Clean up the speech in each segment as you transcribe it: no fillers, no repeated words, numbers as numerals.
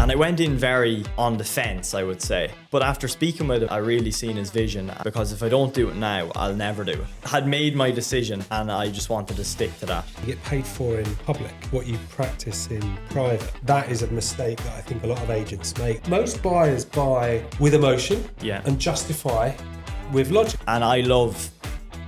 And I went in very on the fence, I would say. But after speaking with him, I really seen his vision, because if I don't do it now, I'll never do it. I had made my decision and I just wanted to stick to that. You get paid for in public what you practice in private. That is a mistake that I think a lot of agents make. Most buyers buy with emotion and justify with logic. And I love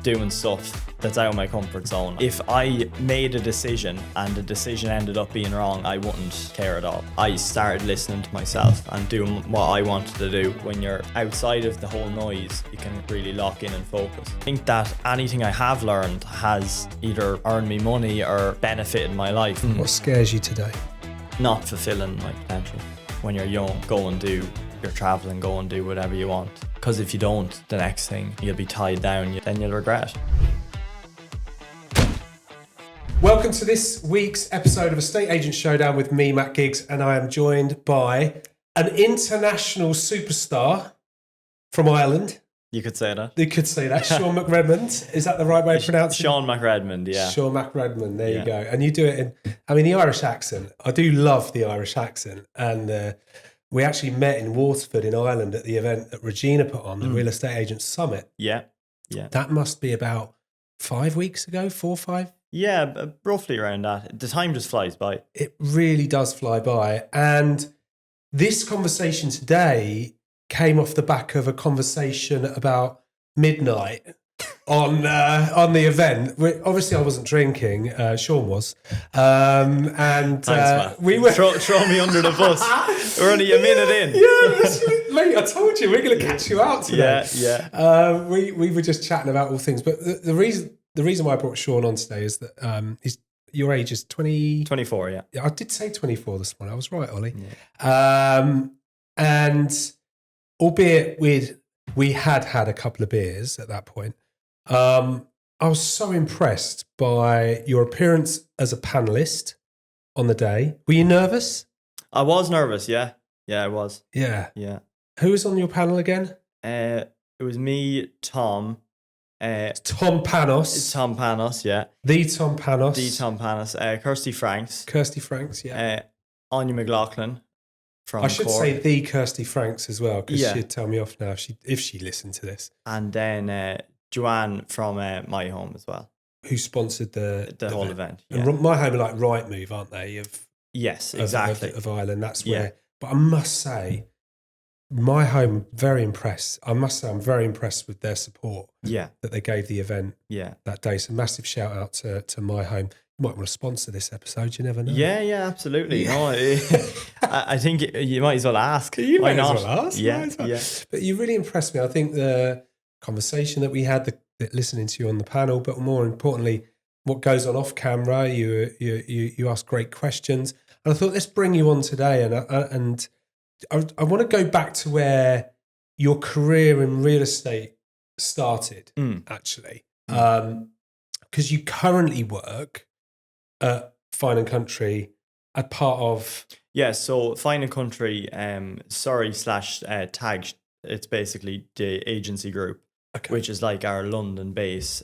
doing stuff that's out of my comfort zone. If I made a decision and the decision ended up being wrong, I wouldn't care at all. I started listening to myself and doing what I wanted to do. When you're outside of the whole noise, you can really lock in and focus. I think that anything I have learned has either earned me money or benefited my life. What scares you today? Not fulfilling my potential. When you're young, go and do your traveling, go and do whatever you want. Because if you don't, the next thing, you'll be tied down, then you'll regret. Welcome to this week's episode of Estate Agent Showdown with me, Matt Giggs, and I am joined by an international superstar from Ireland. You could say that. You could say that. Sean McRedmond. Is that the right way of pronouncing it? Sean McRedmond, yeah. Sean McRedmond, there you go. And you do it in, the Irish accent. I do love the Irish accent. And we actually met in Waterford in Ireland at the event that Regina put on, the Real Estate Agent Summit. Yeah. That must be about 5 weeks ago, 4 or 5? Yeah, roughly around that. The time just flies by. It really does fly by. And this conversation today came off the back of a conversation about midnight on the event. Obviously, I wasn't drinking. Sean was. Thanks, Matt. We were throw me under the bus. We're only a minute in. Yeah, mate, I told you, we're going to catch you out today. Yeah. We were just chatting about all things. But the reason why I brought Sean on today is that your age is 24, yeah. I did say 24 this morning. I was right, Ollie. Yeah. And albeit we had a couple of beers at that point, I was so impressed by your appearance as a panellist on the day. Were you nervous? I was nervous, yeah. Yeah, I was. Yeah. Yeah. Who was on your panel again? It was me, Tom. Tom Panos. Tom Panos, yeah. The Tom Panos. Kirsty Franks. Kirsty Franks, yeah. Anya McLaughlin from I should Cork. say the Kirsty Franks as well, because she'd tell me off now if she listened to this. And then Joanne from My Home as well. Who sponsored the whole event. Yeah. And My Home are like Rightmove, aren't they? Yes, exactly. Of Ireland. That's where. But I must say, My Home, very impressed. I must say, I'm very impressed with their support that they gave the event that day. So massive shout out to My Home. You might want to sponsor this episode, you never know. Yeah, absolutely. Yeah. No, I think you might as well ask. You Why might not? as well ask. Yeah. But you really impressed me. I think the conversation that we had, the listening to you on the panel, but more importantly, what goes on off camera, you ask great questions. And I thought, let's bring you on today. And I want to go back to where your career in real estate started, actually. Because you currently work at Fine & Country as part of... Yeah, so Fine & Country, Tag, it's basically the agency group, which is like our London base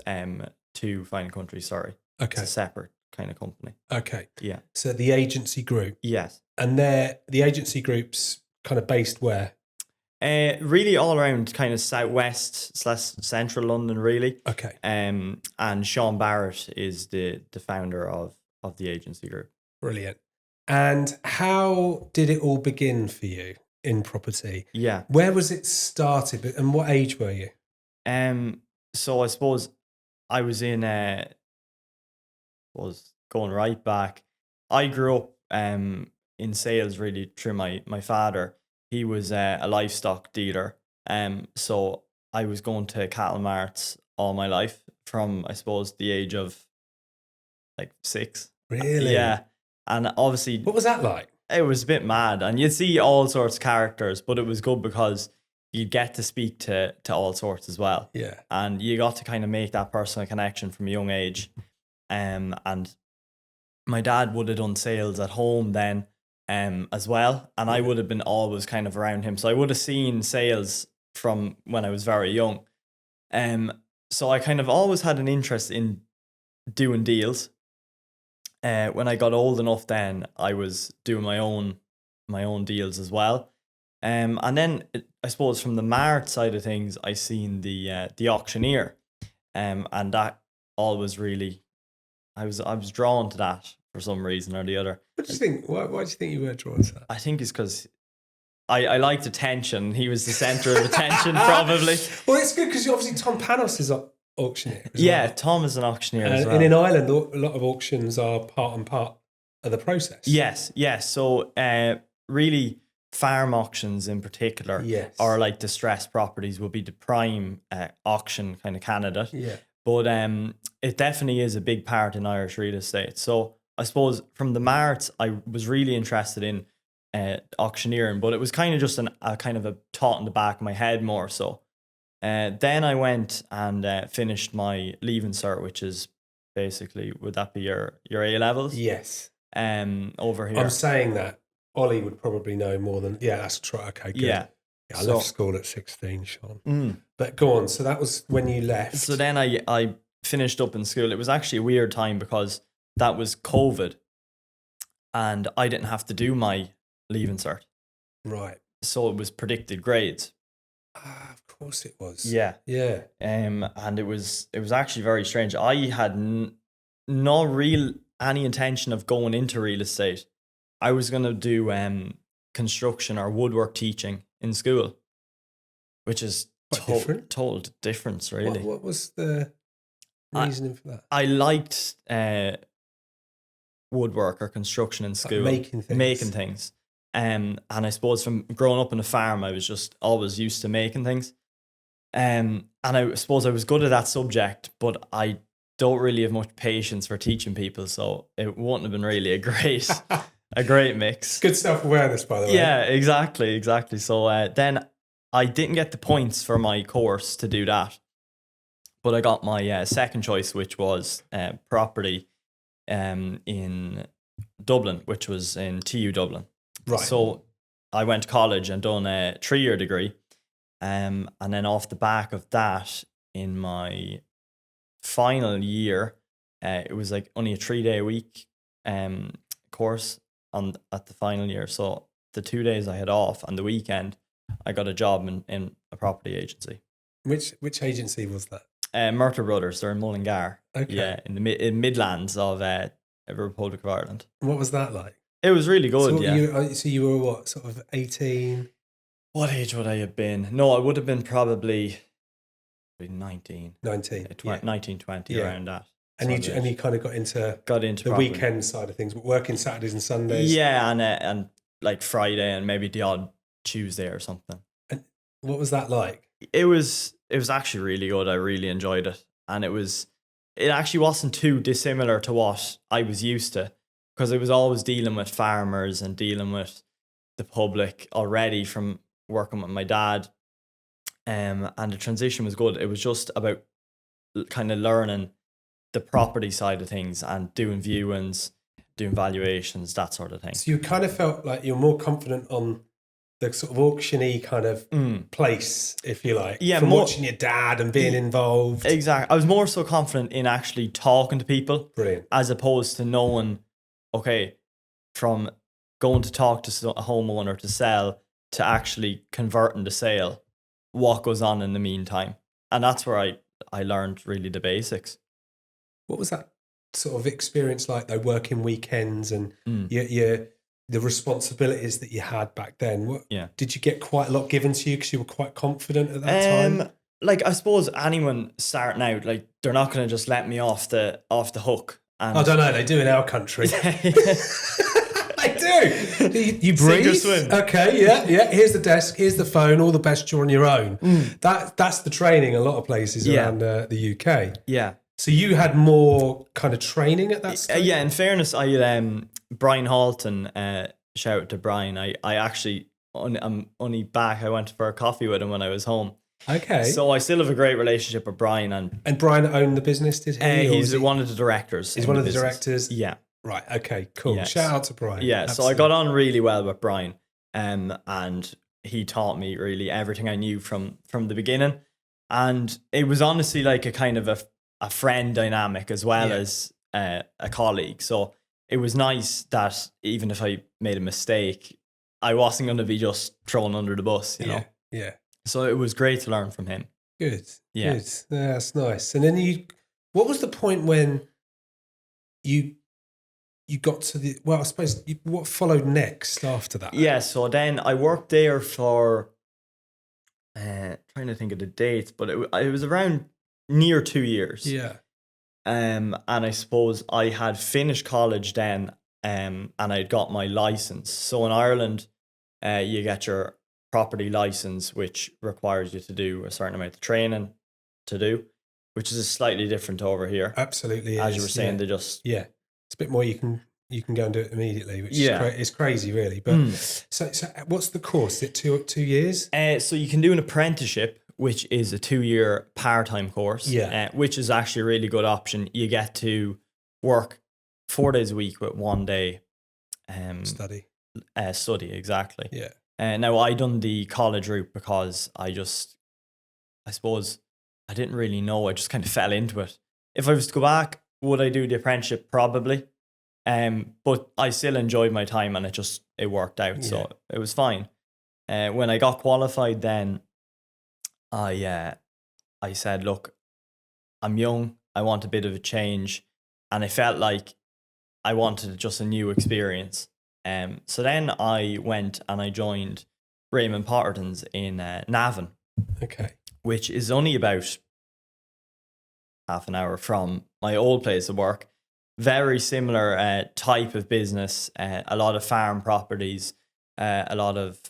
to Fine & Country, Okay. It's a separate kind of company. Okay. Yeah. So the agency group. Yes. And the agency group's kind of based where? Really all around kind of southwest / central London, really. Okay. And Sean Barrett is the founder of the agency group. Brilliant. And how did it all begin for you in property? Yeah. Where was it started and what age were you? So I suppose I was was going right back. I grew up in sales really through my father. He was a livestock dealer. So I was going to cattle marts all my life from, I suppose, the age of like 6. Really? Yeah. And obviously... What was that like? It was a bit mad. And you'd see all sorts of characters, but it was good because you get to speak to all sorts as well. Yeah. And you got to kind of make that personal connection from a young age. And my dad would have done sales at home then as well. And I would have been always kind of around him. So I would have seen sales from when I was very young. So I kind of always had an interest in doing deals. When I got old enough then, I was doing my own my own deals as well. And then I suppose from the mart side of things, I seen the auctioneer, and that always really, I was drawn to that for some reason or the other. What do you think? Why do you think you were drawn to that? I think it's because I liked attention. He was the center of attention, probably. Well, it's good because obviously Tom Panos is auctioneer. Yeah, well. Tom is an auctioneer as well. And in Ireland, a lot of auctions are part and part of the process. Yes. So really, farm auctions in particular, or like distressed properties, would be the prime auction kind of candidate. Yeah. But it definitely is a big part in Irish real estate. So I suppose from the marts, I was really interested in auctioneering, but it was kind of just a kind of a thought in the back of my head more so. Then I went and finished my leaving cert, which is basically, would that be your A levels? Yes. Over here. I'm saying that Ollie would probably know more than. Yeah, that's true. Okay, good. Yeah. I left school at 16, Sean. But go on. So that was when you left. So then I finished up in school. It was actually a weird time because that was COVID, and I didn't have to do my leaving cert. Right. So it was predicted grades. Of course it was. Yeah. Yeah. And it was actually very strange. I had no real any intention of going into real estate. I was going to do construction or woodwork teaching in school, which is total difference, really. What was the reasoning for that? I liked woodwork or construction in school. Like making things. And I suppose from growing up on a farm, I was just always used to making things. And I suppose I was good at that subject, but I don't really have much patience for teaching people, so it wouldn't have been really a great mix. Good self-awareness, by the way. Yeah, exactly. So then I didn't get the points for my course to do that, but I got my second choice, which was property in Dublin, which was in TU Dublin. Right. So I went to college and done a 3-year degree. And then off the back of that, in my final year, it was like only a 3-day-a-week course at the final year. So the 2 days I had off and the weekend, I got a job in a property agency. Which agency was that? Murter Brothers. They're in Mullingar. Okay. Yeah, in the Midlands of the Republic of Ireland. What was that like? It was really good, So you were what, sort of 18? What age would I have been? No, I would have been probably 19. 19, 20, around that. And you kind of got into the weekend side of things, but working Saturdays and Sundays. Yeah, and like Friday and maybe the odd Tuesday or something. And what was that like? It was actually really good. I really enjoyed it, and it actually wasn't too dissimilar to what I was used to, because I was always dealing with farmers and dealing with the public already from working with my dad, and the transition was good. It was just about kind of learning the property side of things and doing viewings, doing valuations, that sort of thing. So you kind of felt like you're more confident on the sort of auction-y kind of place, if you like, from watching your dad and being involved. Exactly. I was more so confident in actually talking to people. Brilliant. As opposed to knowing, okay, from going to talk to a homeowner to sell to actually converting the sale, what goes on in the meantime. And that's where I learned really the basics. What was that sort of experience like, though, working weekends and the responsibilities that you had back then? Did you get quite a lot given to you because you were quite confident at that time? Like, I suppose anyone starting out, like, they're not going to just let me off the hook. And I don't know, they do in our country. They do. You breathe. Sink or swim. Okay, yeah. Here's the desk. Here's the phone. All the best. You're on your own. That's the training a lot of places around the UK. Yeah. So you had more kind of training at that stage? Yeah. In fairness, I had Brian Halton. Shout out to Brian. I actually I'm only back. I went for a coffee with him when I was home. Okay. So I still have a great relationship with Brian. And Brian owned the business, did he? He's one of the directors. He's one of the directors? Yeah. Right, okay, cool. Yes. Shout out to Brian. Yeah, absolutely. So I got on really well with Brian, and he taught me really everything I knew from the beginning. And it was honestly like a kind of a friend dynamic as well as a colleague. So it was nice that even if I made a mistake, Yeah. wasn't going to be just thrown under the bus, you know. Yeah. So it was great to learn from him. Good. Yeah. Good. Yeah, that's nice. And then what was the point when you got to I suppose, what followed next after that? Yeah, so then I worked there for, trying to think of the dates, but it was around near 2 years. Yeah. And I suppose I had finished college then, and I'd got my license. So in Ireland, you get your property license, which requires you to do a certain amount of training to do, which is slightly different over here. Absolutely. As you were saying, they just... Yeah. It's a bit more you can go and do it immediately, which is crazy, really. But so what's the course? Is it 2 years? So you can do an apprenticeship, which is a 2-year part-time course, which is actually a really good option. You get to work 4 days a week with 1 day study, exactly. Yeah. Now, I done the college route because I suppose I didn't really know. I just kind of fell into it. If I was to go back, would I do the apprenticeship? Probably. But I still enjoyed my time, and it worked out. So it was fine. When I got qualified then, I said, look, I'm young. I want a bit of a change. And I felt like I wanted just a new experience. So then I went and I joined Raymond Potterton's in Navan. Okay. Which is only about half an hour from my old place of work. Very similar type of business. A lot of farm properties, a lot of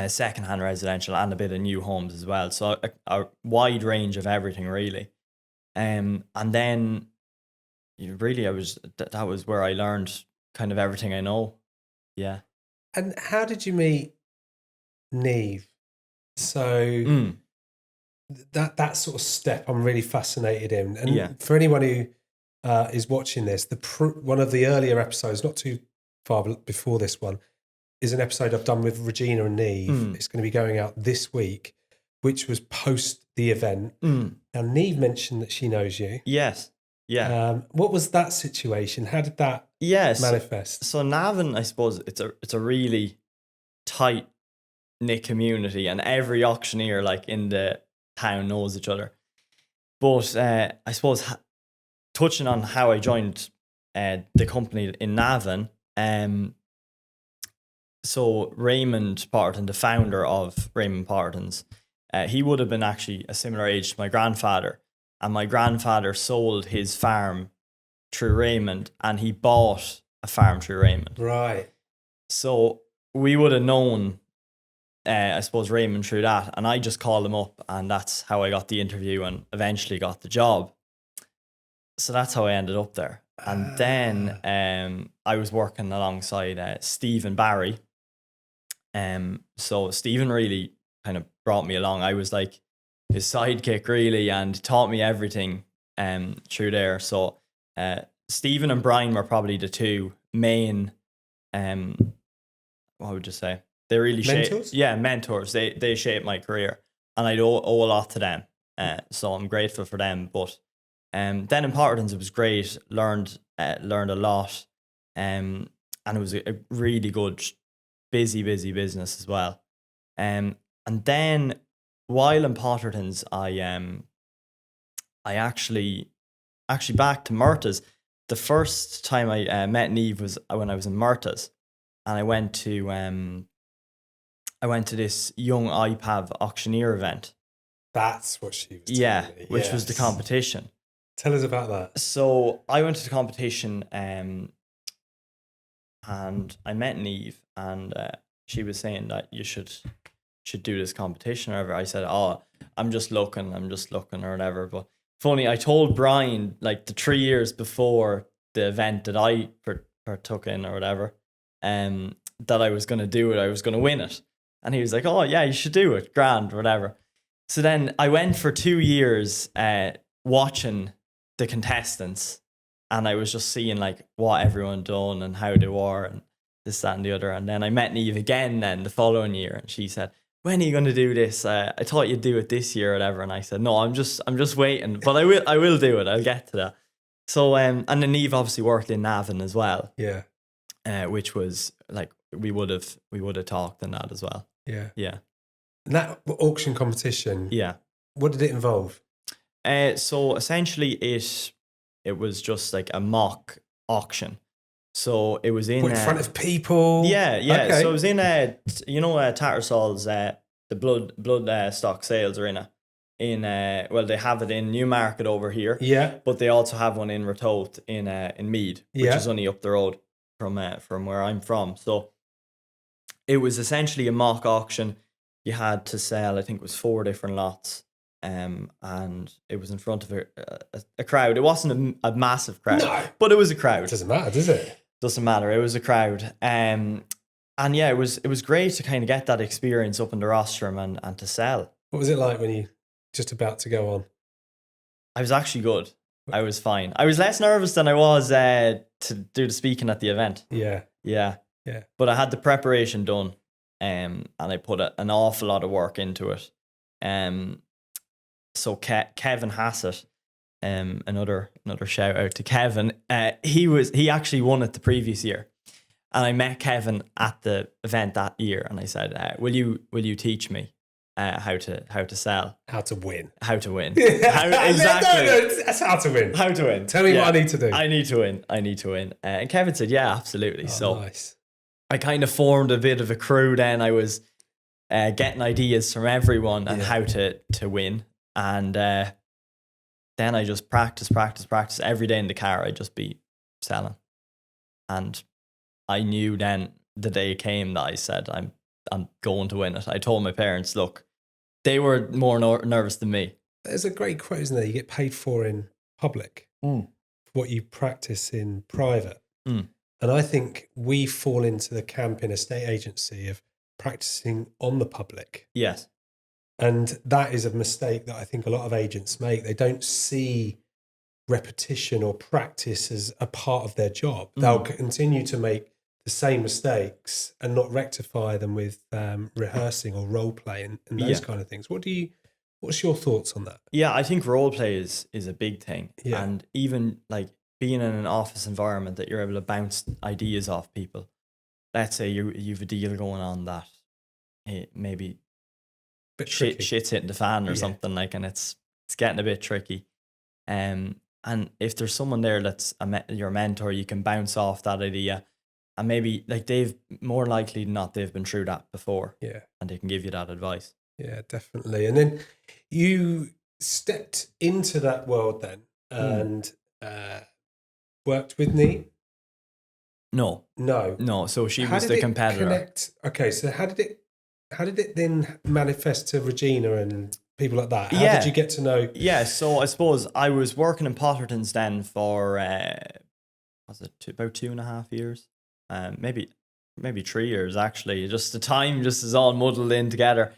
secondhand residential, and a bit of new homes as well. So a wide range of everything, really. And then really that was where I learned kind of everything I know. Yeah. And how did you meet Neve? So that sort of step I'm really fascinated in. And for anyone who is watching this, one of the earlier episodes, not too far before this one, is an episode I've done with Regina and Neve. It's going to be going out this week, which was post the event. Now, Neve mentioned that she knows you. Yes. Yeah. What was that situation? How did that manifest? So Navan, I suppose it's a really tight knit community, and every auctioneer like in the town knows each other. But I suppose touching on how I joined the company in Navan, so Raymond Potterton, the founder of Raymond Potterton's, he would have been actually a similar age to my grandfather. And my grandfather sold his farm through Raymond, and he bought a farm through Raymond. Right. So we would have known, I suppose, Raymond through that. And I just called him up, and that's how I got the interview and eventually got the job. So that's how I ended up there. And then I was working alongside Stephen Barry. So Stephen really kind of brought me along. I was like his sidekick, really, and taught me everything through there. So Stephen and Brian were probably the two main, what would you say? They really mentors? Mentors. They shaped my career, and I owe a lot to them. So I'm grateful for them. But then in Potterton's, it was great. Learned a lot, and it was a really good, busy business as well. And then while in Potterton's, I actually back to Murta's. The first time I met Neve was when I was in Murta's, and I went to this young IPAV auctioneer event. That's what she was telling me. Which was the competition. Tell us about that. So I went to the competition, and I met Neve, and she was saying that you should do this competition or whatever. I said, I'm just looking or whatever. But funny, I told Brian like the 3 years before the event that I partook in or whatever, that I was going to do it, I was going to win it. And he was like, oh yeah, you should do it, grand, whatever. So then I went for 2 years watching the contestants, and I was just seeing like what everyone done and how they were and this, that, and the other. And then I met Neve again then the following year, and she said, when are you going to do this? I thought you'd do it this year or whatever. And I said, no, I'm just waiting, but I will do it. I'll get to that. So and then Neve obviously worked in Navan as well. Yeah. Which was like we would have talked in that as well. Yeah. Yeah. And that auction competition, Yeah. what did it involve? So essentially it was just like a mock auction. So it was in front of people. Yeah. Okay. So it was in Tattersall's the blood stock sales arena in they have it in Newmarket over here. Yeah. But they also have one in Ratoath in Meath, which is only up the road from where I'm from. So it was essentially a mock auction. You had to sell, I think it was 4 different lots. And it was in front of a crowd. It wasn't a massive crowd, but it was a crowd. It doesn't matter, does it? Doesn't matter. It was a crowd. And yeah, it was great to kind of get that experience up in the rostrum and to sell. What was it like when you just about to go on? I was actually good. I was fine. I was less nervous than I was to do the speaking at the event. Yeah. But I had the preparation done, and I put an awful lot of work into it. So Kevin Hassett, another shout out to Kevin. He actually won it the previous year, and I met Kevin at the event that year, and I said, "Will you teach me how to sell, how to win, exactly? No, that's how to win. How to win. Tell me what I need to do. I need to win. And Kevin said, "Yeah, absolutely." So nice. I kind of formed a bit of a crew. Then I was getting ideas from everyone and how to win. And then I just practice every day in the car. I'd just be selling, and I knew then the day came that I said I'm going to win it. I told my parents, look, they were more nervous than me. There's a great quote, isn't there? You get paid for in public what you practice in private. And I think we fall into the camp in estate agency of practicing on the public. Yes. And that is a mistake that I think a lot of agents make. They don't see repetition or practice as a part of their job. They'll continue to make the same mistakes and not rectify them with rehearsing or role play and those kind of things. What's your thoughts on that? Yeah, I think role play is a big thing. Yeah. And even like being in an office environment that you're able to bounce ideas off people. Let's say you've a deal going on that maybe shit's hitting the fan or something like, and it's getting a bit tricky. And if there's someone there that's your mentor, you can bounce off that idea, and maybe like they've more likely than not they've been through that before. Yeah, and they can give you that advice. Yeah, definitely. And then you stepped into that world then and worked with Nee. No. So she was the competitor. Okay, so how did it then manifest to Regina and people like that? How did you get to know? Yeah, so I suppose I was working in Potterton's then for was it about 2.5 years, maybe 3 years actually. Just the time just is all muddled in together.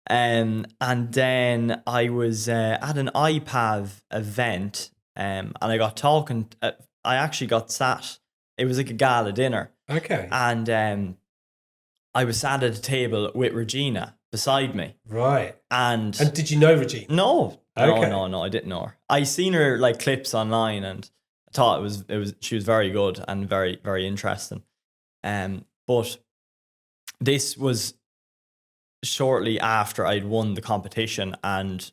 And then I was at an iPav event, and I got talking. I actually got sat. It was like a gala dinner. Okay. And I was sat at a table with Regina beside me. Right. And did you know Regina? No. Okay. No, I didn't know her. I seen her like clips online, and I thought she was very good and very, very interesting. But this was shortly after I'd won the competition, and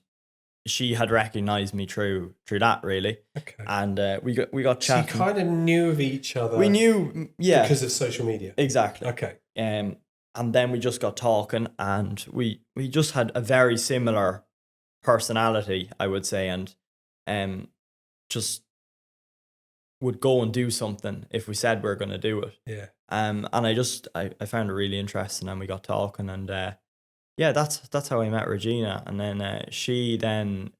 she had recognized me through that, really. Okay. And we got chatting. So you kind of knew of each other. We knew, yeah, because of social media. Exactly. Okay. And then we just got talking, and we just had a very similar personality, I would say, and just would go and do something if we said we're going to do it. Yeah. And I found it really interesting, and we got talking, and yeah, that's how I met Regina. And then she then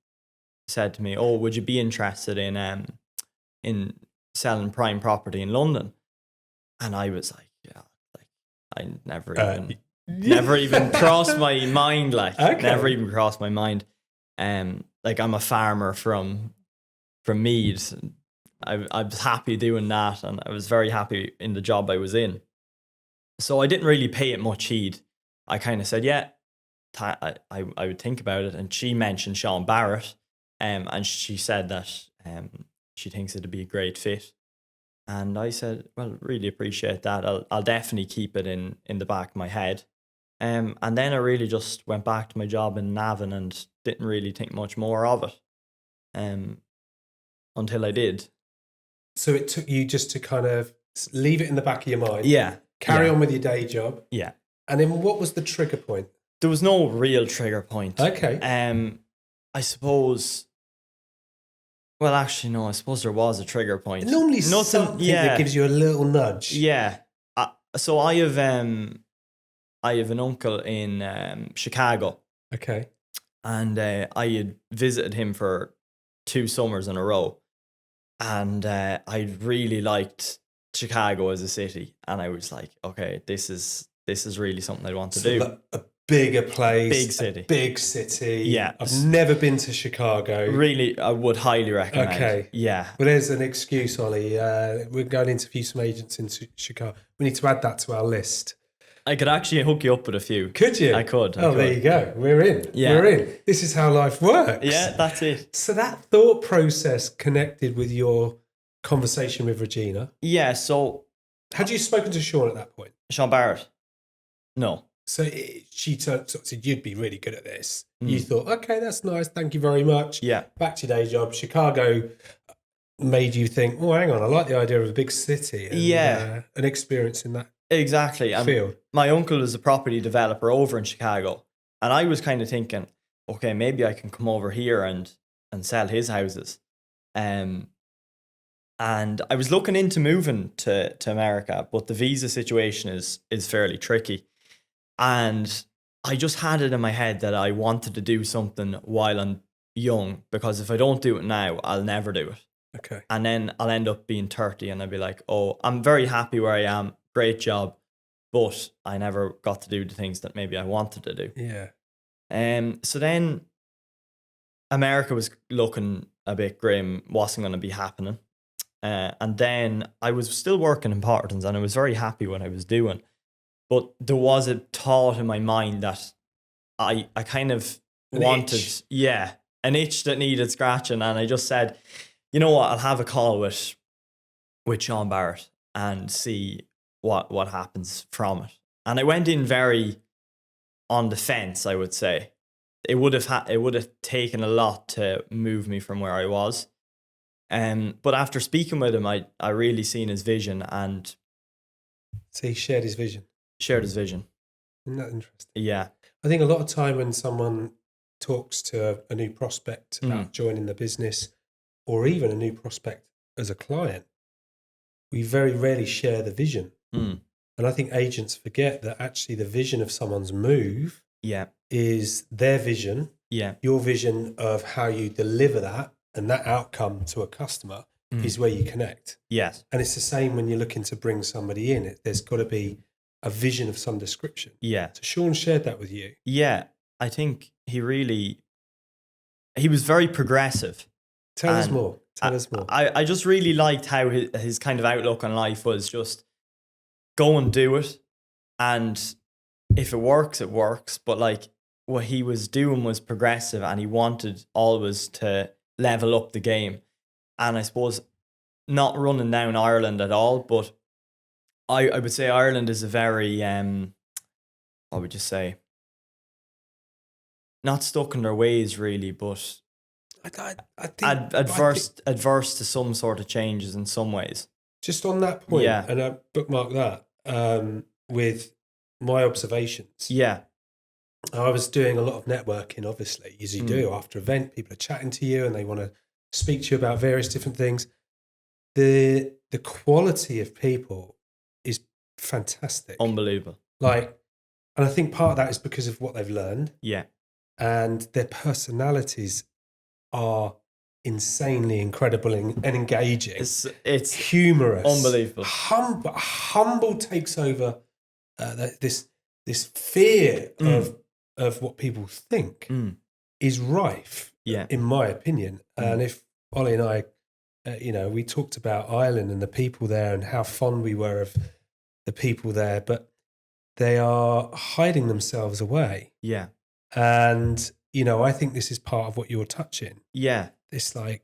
said to me, "Oh, would you be interested in selling prime property in London?" And I was like, "Yeah, like I never even crossed my mind. Like, never even crossed my mind. Like I'm a farmer from Meath. I was happy doing that, and I was very happy in the job I was in. So I didn't really pay it much heed. I kind of said, yeah, I would think about it. And she mentioned Sean Barrett, and she said that she thinks it'd be a great fit. And I said, well, really appreciate that. I'll definitely keep it in the back of my head. And then I really just went back to my job in Navan and didn't really think much more of it until I did. So it took you just to kind of leave it in the back of your mind. Yeah. Carry on with your day job. Yeah. And then what was the trigger point? There was no real trigger point. Okay. I suppose... Well, actually, no, I suppose there was a trigger point. Normally something that gives you a little nudge. Yeah. So I have an uncle in Chicago. Okay. And I had visited him for 2 summers in a row. And I really liked Chicago as a city. And I was like, okay, this is really something I want to do. A bigger place. Big city. Big city. Yeah. I've never been to Chicago. Really, I would highly recommend. Okay. Yeah. Well, there's an excuse, Ollie. We're going to interview some agents in Chicago. We need to add that to our list. I could actually hook you up with a few. Could you? I could. There you go. We're in. Yeah. We're in. This is how life works. Yeah, that's it. So that thought process connected with your conversation with Regina. Yeah, so... Had you spoken to Sean at that point? Sean Barrett? No. So she sort of said, you'd be really good at this. You thought, okay, that's nice. Thank you very much. Yeah. Back to your day job. Chicago made you think, oh, hang on, I like the idea of a big city. And, an experience in that exactly. field. My uncle is a property developer over in Chicago. And I was kind of thinking, okay, maybe I can come over here and sell his houses. And I was looking into moving to America, but the visa situation is fairly tricky. And I just had it in my head that I wanted to do something while I'm young, because if I don't do it now, I'll never do it. Okay. And then I'll end up being 30 and I'll be like, oh, I'm very happy where I am. Great job. But I never got to do the things that maybe I wanted to do. Yeah. So then America was looking a bit grim, wasn't going to be happening. And then I was still working in Potterton's and I was very happy what I was doing. But there was a thought in my mind that I kind of wanted, an itch that needed scratching. And I just said, you know what, I'll have a call with Sean Barrett and see what happens from it. And I went in very on the fence, I would say. It would have taken a lot to move me from where I was. But after speaking with him, I really seen his vision and... So he shared his vision? Shared his vision. Isn't that interesting? Yeah. I think a lot of time when someone talks to a new prospect about joining the business, or even a new prospect as a client, we very rarely share the vision. And I think agents forget that actually the vision of someone's move is their vision, your vision of how you deliver that and that outcome to a customer is where you connect. Yes. And it's the same when you're looking to bring somebody in. There's got to be a vision of some description. Yeah. So Sean shared that with you. Yeah. I think he was very progressive. Tell us more. I just really liked how his kind of outlook on life was just go and do it. And if it works, it works. But like what he was doing was progressive and he wanted always to level up the game. And I suppose not running down Ireland at all, but I would say Ireland is a very, what would you say? Not stuck in their ways really, but I think adverse to some sort of changes in some ways. Just on that point, and I bookmark that with my observations. Yeah. I was doing a lot of networking, obviously, as you do after event. People are chatting to you and they want to speak to you about various different things. The quality of people is fantastic. Unbelievable. And I think part of that is because of what they've learned. Yeah. And their personalities are insanely incredible and engaging. It's humorous. Unbelievable. Humble takes over this fear of what people think is rife, in my opinion. And if Ollie and I, we talked about Ireland and the people there and how fond we were of the people there, but they are hiding themselves away. Yeah. And, I think this is part of what you're touching. Yeah. It's I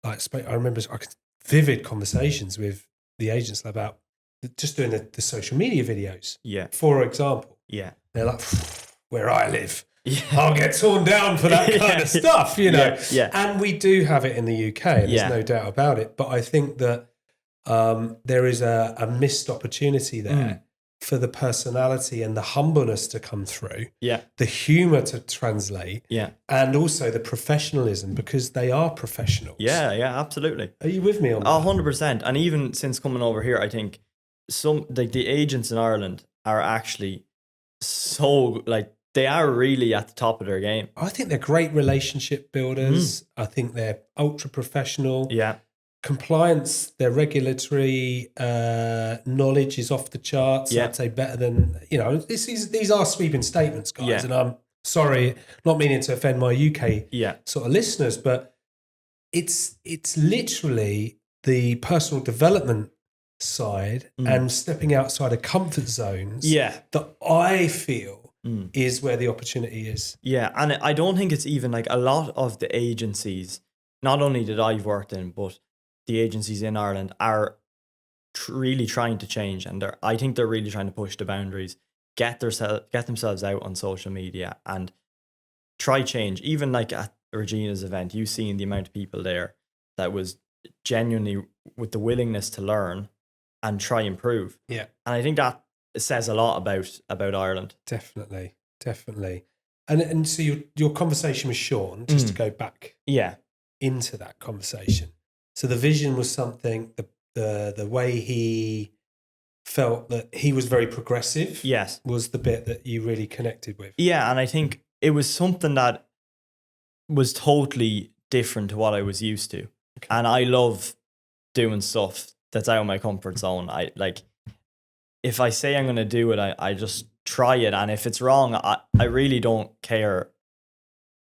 remember I could vivid conversations with the agents about just doing the social media videos. Yeah. For example, Yeah. they're like, where I live, Yeah. I'll get torn down for that kind of stuff, you know. Yeah. And we do have it in the UK, and there's no doubt about it. But I think that there is a missed opportunity there for the personality and the humbleness to come through, the humour to translate, and also the professionalism, because they are professionals. Yeah, absolutely. Are you with me on that? 100%. And even since coming over here, I think the agents in Ireland are actually so, like, they are really at the top of their game. I think they're great relationship builders. I think they're ultra professional. Yeah. Compliance, their regulatory knowledge is off the charts. I'd say better than, you know, these are sweeping statements, guys. Yeah. And I'm sorry, not meaning to offend my UK sort of listeners, but it's literally the personal development side and stepping outside of comfort zones that I feel is where the opportunity is. Yeah, and I don't think it's even like a lot of the agencies, not only that I've worked in, but the agencies in Ireland are really trying to change, and I think they're really trying to push the boundaries, get themselves out on social media and try change. Even like at Regina's event, you've seen the amount of people there that was genuinely with the willingness to learn and try improve. Yeah, and I think that says a lot about Ireland. Definitely. And so your conversation with Sean, just to go back into that conversation. So the vision was something, the way he felt that he was very progressive was the bit that you really connected with. Yeah, and I think it was something that was totally different to what I was used to. Okay. And I love doing stuff that's out of my comfort zone. I like, if I say I'm going to do it, I just try it. And if it's wrong, I really don't care.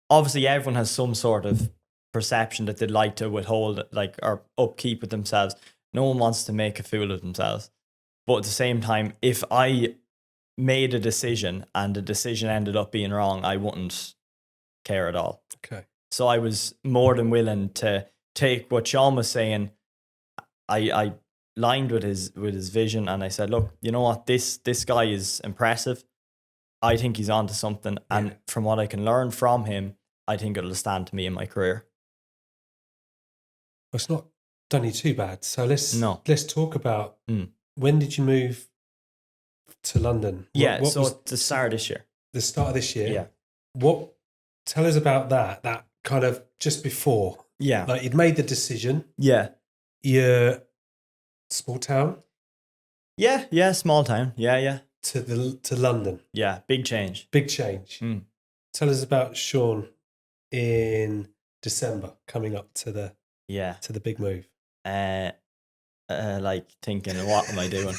Obviously, everyone has some sort of perception that they'd like to withhold, like, or upkeep with themselves. No one wants to make a fool of themselves. But at the same time, if I made a decision and the decision ended up being wrong, I wouldn't care at all. Okay. So I was more than willing to take what Sean was saying. I lined with his vision, and I said, look, you know what, this guy is impressive. I think he's onto something, and from what I can learn from him, I think it'll stand to me in my career. Well, it's not done you too bad. So let's talk about when did you move to London? So at the start of this year. The start of this year? Yeah. Tell us about that kind of just before. Yeah. Like you'd made the decision. Yeah. You're small town? Yeah, small town. Yeah. To London. Yeah, big change. Tell us about Sean in December coming up to the big move. Like thinking, what am I doing?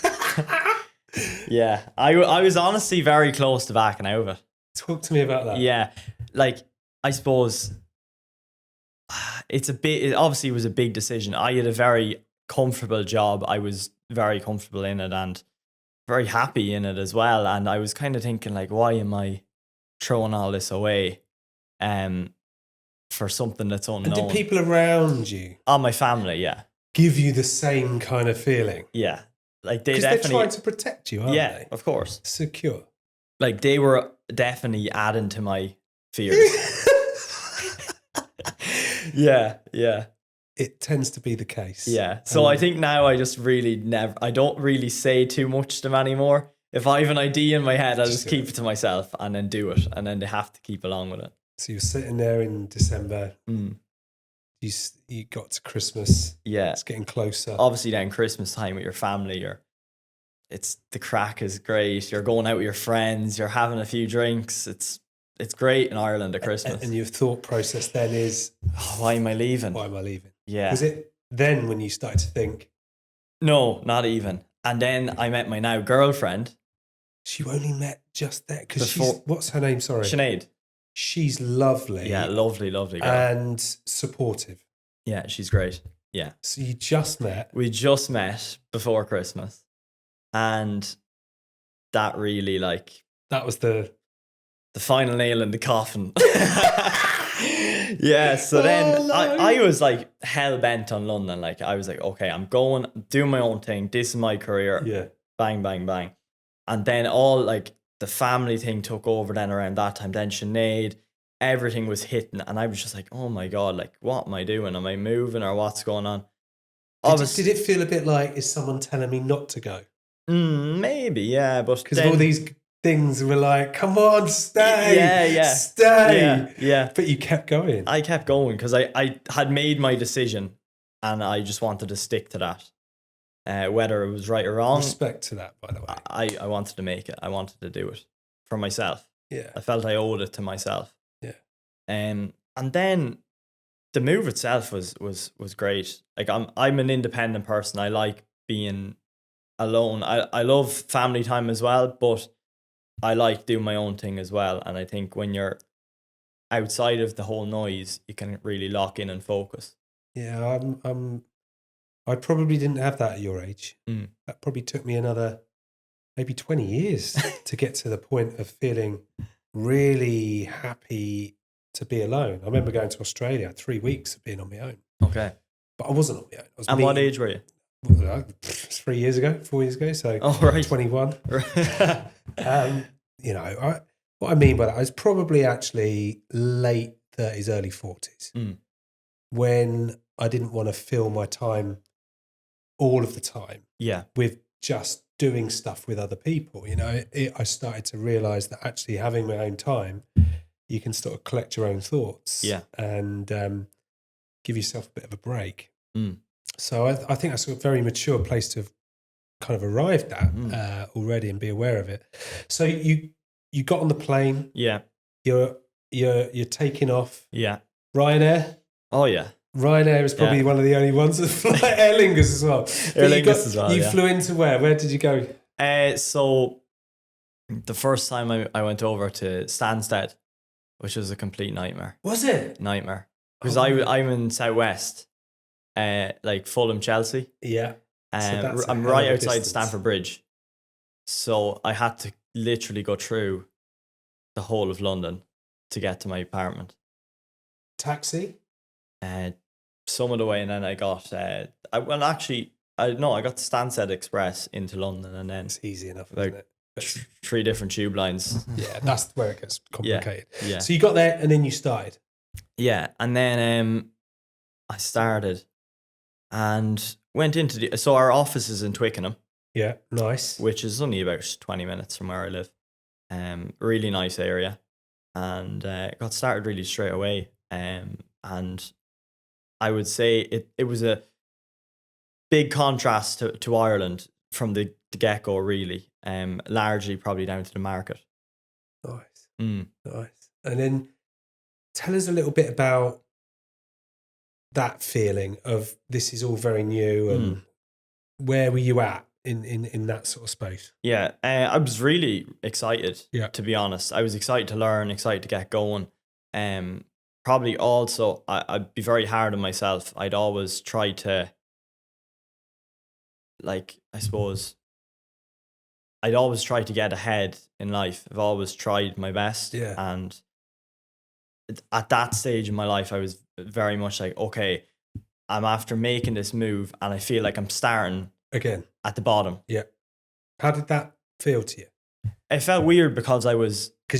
Yeah, I was honestly very close to backing out of it. Talk to me about that. Yeah, like I suppose it obviously was a big decision. I had a very comfortable job. I was very comfortable in it and very happy in it as well. And I was kind of thinking, like, why am I throwing all this away for something that's unknown? And did people around you, my family, give you the same kind of feeling? Yeah, like because they're trying to protect you, aren't they? Yeah, of course. Secure. Like they were definitely adding to my fears. Yeah. It tends to be the case. Yeah. So I think now I just really I don't really say too much to them anymore. If I have an idea in my head, I'll just keep it to myself and then do it. And then they have to keep along with it. So you're sitting there in December. You got to Christmas. Yeah. It's getting closer. Obviously then Christmas time with your family, the crack is great. You're going out with your friends, you're having a few drinks. It's great in Ireland at Christmas. And your thought process then is, why am I leaving? Yeah. Was it then when you started to think? No, not even. And then I met my now girlfriend. You only met just there? Because what's her name? Sorry. Sinead. She's lovely. Yeah, lovely girl. And supportive. Yeah, she's great. Yeah. So you just met? We just met before Christmas. And that really, like... That was the final nail in the coffin. Yeah, so then no. I was like hell bent on London. Like I was like, okay, I'm going, doing my own thing. This is my career. Yeah. Bang, bang, bang. And then all like the family thing took over then around that time. Then Sinead, everything was hitting. And I was just like, oh my God, like what am I doing? Am I moving or what's going on? Did it feel a bit like, is someone telling me not to go? Maybe, yeah. But because all these things were like, come on, stay, yeah, stay. Yeah. But you kept going. I kept going because I had made my decision and I just wanted to stick to that. Whether it was right or wrong. Respect to that, by the way. I wanted to make it. I wanted to do it for myself. Yeah. I felt I owed it to myself. Yeah. And then the move itself was great. Like I'm an independent person. I like being alone. I love family time as well, but I like doing my own thing as well. And I think when you're outside of the whole noise, you can really lock in and focus. Yeah, I probably didn't have that at your age. That probably took me another maybe 20 years to get to the point of feeling really happy to be alone. I remember going to Australia, 3 weeks of being on my own. Okay. But I wasn't on my own. And what age were you? 4 years ago, so right. 21. What I mean by that is probably actually late 30s, early 40s, when I didn't want to fill my time all of the time with just doing stuff with other people. I started to realize that actually having my own time, you can sort of collect your own thoughts and give yourself a bit of a break. So I think that's a very mature place to have kind of arrived at already and be aware of it. So you got on the plane. Yeah. You're taking off. Yeah. Ryanair. Oh yeah. Ryanair is probably one of the only ones that fly. Aer Lingus as well. Aer Lingus as well. You flew into where? Where did you go? So the first time I went over to Stansted, which was a complete nightmare. Was it? Nightmare. Because I'm in Southwest, like Fulham, Chelsea. Yeah. So I'm right outside Stamford Bridge. So I had to literally go through the whole of London to get to my apartment. Taxi? Some of the way, and then I got I got the Stansted Express into London, and then it's easy enough, isn't it? 3 different tube lines. Yeah, that's where it gets complicated. Yeah. So you got there, and then you started. Yeah, and then I started and went into so our office is in Twickenham. Yeah, nice. Which is only about 20 minutes from where I live. Really nice area, and got started really straight away. And I would say it was a big contrast to Ireland from the get-go, really. Largely probably down to the market. Nice. Nice. And then tell us a little bit about that feeling of this is all very new, and where were you at in that sort of space? Yeah, I was really excited, to be honest. I was excited to learn, excited to get going. Probably also, I'd be very hard on myself. I'd always try to, like, I suppose, I'd always try to get ahead in life. I've always tried my best. Yeah. And at that stage in my life, I was very much like, okay, I'm after making this move and I feel like I'm starting again at the bottom. Yeah. How did that feel to you? It felt weird because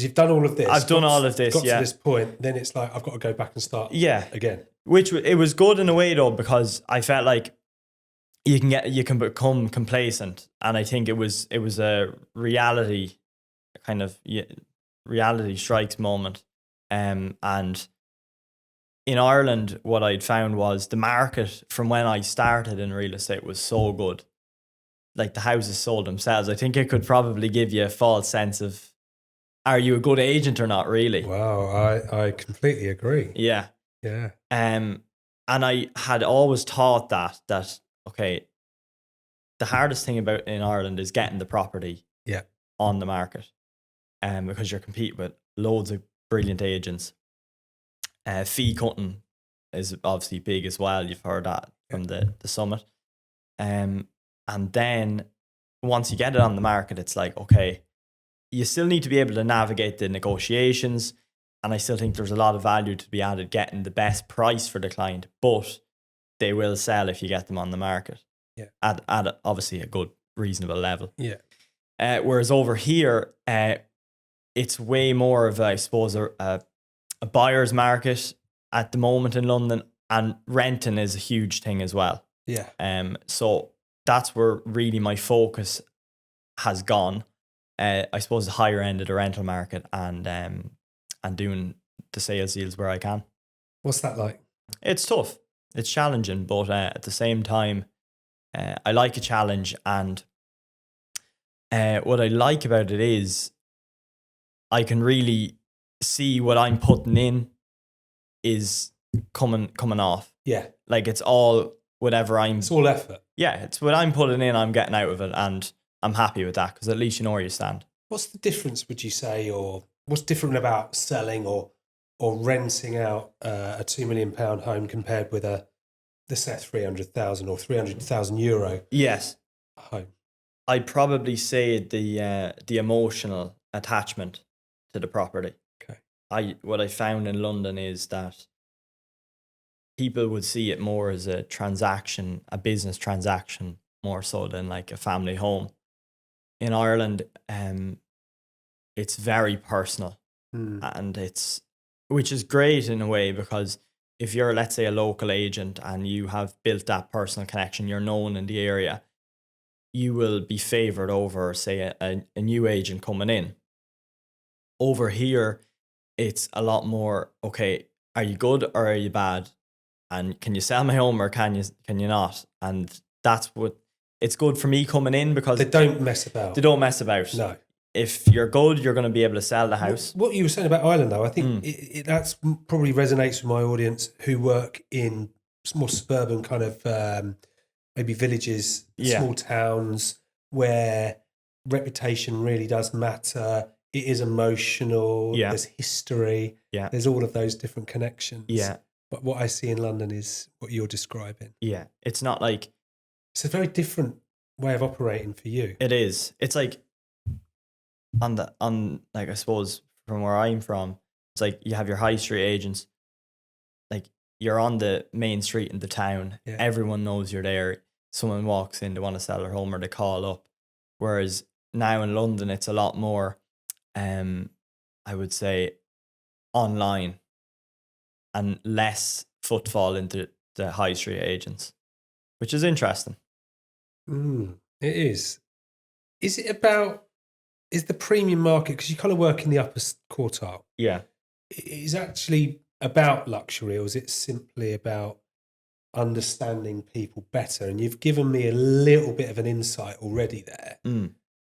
you've done all of this. I've done all of this. Got to this point, then it's like I've got to go back and start. Again. Which it was good in a way though, because I felt like you can become complacent, and I think it was a reality strikes moment. And in Ireland, what I'd found was the market from when I started in real estate was so good. Like the houses sold themselves. I think it could probably give you a false sense of, are you a good agent or not, really? Wow, I completely agree. Yeah. Yeah. And I had always thought that okay, the hardest thing about in Ireland is getting the property on the market. Because you're competing with loads of brilliant agents. Fee cutting is obviously big as well. You've heard that from the summit. And then once you get it on the market, it's like, okay, you still need to be able to navigate the negotiations, And I still think there's a lot of value to be added getting the best price for the client, but they will sell if you get them on the market. Yeah. At obviously a good, reasonable level. Yeah. Whereas over here, it's way more of, I suppose, a buyer's market at the moment in London, and renting is a huge thing as well. Yeah. So that's where really my focus has gone. I suppose the higher end of the rental market and doing the sales deals where I can. What's that like? It's tough. It's challenging, but at the same time, I like a challenge. And what I like about it is I can really see what I'm putting in is coming off. Yeah. Like it's all whatever It's all effort. Yeah, it's what I'm putting in, I'm getting out of it, and I'm happy with that because at least you know where you stand. What's the difference, would you say, or what's different about selling or renting out a £2 million home compared with the say 300,000 or 300,000 euro? Yes, home. I'd probably say the emotional attachment to the property. Okay. What I found in London is that people would see it more as a transaction, a business transaction, more so than like a family home. In Ireland, it's very personal, and which is great in a way, because if you're, let's say, a local agent and you have built that personal connection, you're known in the area, you will be favoured over, say, a new agent coming in. Over here, it's a lot more, okay, are you good or are you bad? And can you sell my home or can you not? And that's what, it's good for me coming in because they don't mess about. They don't mess about. No. If you're good, you're going to be able to sell the house. What you were saying about Ireland, though, I think that's probably resonates with my audience who work in more suburban kind of maybe villages, small towns, where reputation really does matter. It is emotional. Yeah. There's history. Yeah. There's all of those different connections. Yeah. But what I see in London is what you're describing. Yeah. It's not like... It's a very different way of operating for you. It is. It's like... on like, I suppose from where I'm from, it's like you have your high street agents, like you're on the main street in the town. Yeah. Everyone knows you're there. Someone walks in, they want to sell their home or they call up. Whereas now in London, it's a lot more, I would say, online and less footfall into the high street agents, which is interesting. It is. Is it about... Is the premium market, because you kind of work in the upper quartile, is actually about luxury, or is it simply about understanding people better? And you've given me a little bit of an insight already there,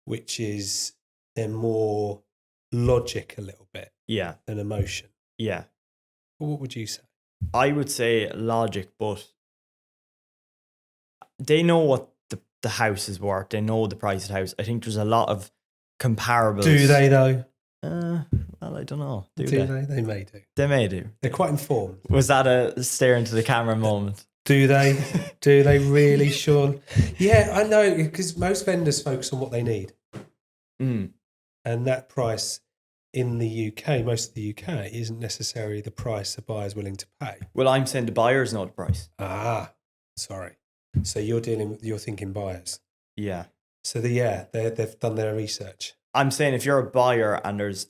which is they're more logic a little bit than emotion. Yeah. Well, what would you say? I would say logic, but they know what the house is worth. They know the price of the house. I think there's a lot of comparables. Do they though? Well, I don't know. Do they? They may do. They may do. They're quite informed. Was that a stare into the camera moment? Do they? Do they really, Sean? Yeah, I know, because most vendors focus on what they need. And that price in the UK, most of the UK, isn't necessarily the price a buyer's willing to pay. Well, I'm saying the buyers know the price. Sorry. So you're thinking buyers. Yeah. So they've done their research. I'm saying if you're a buyer and there's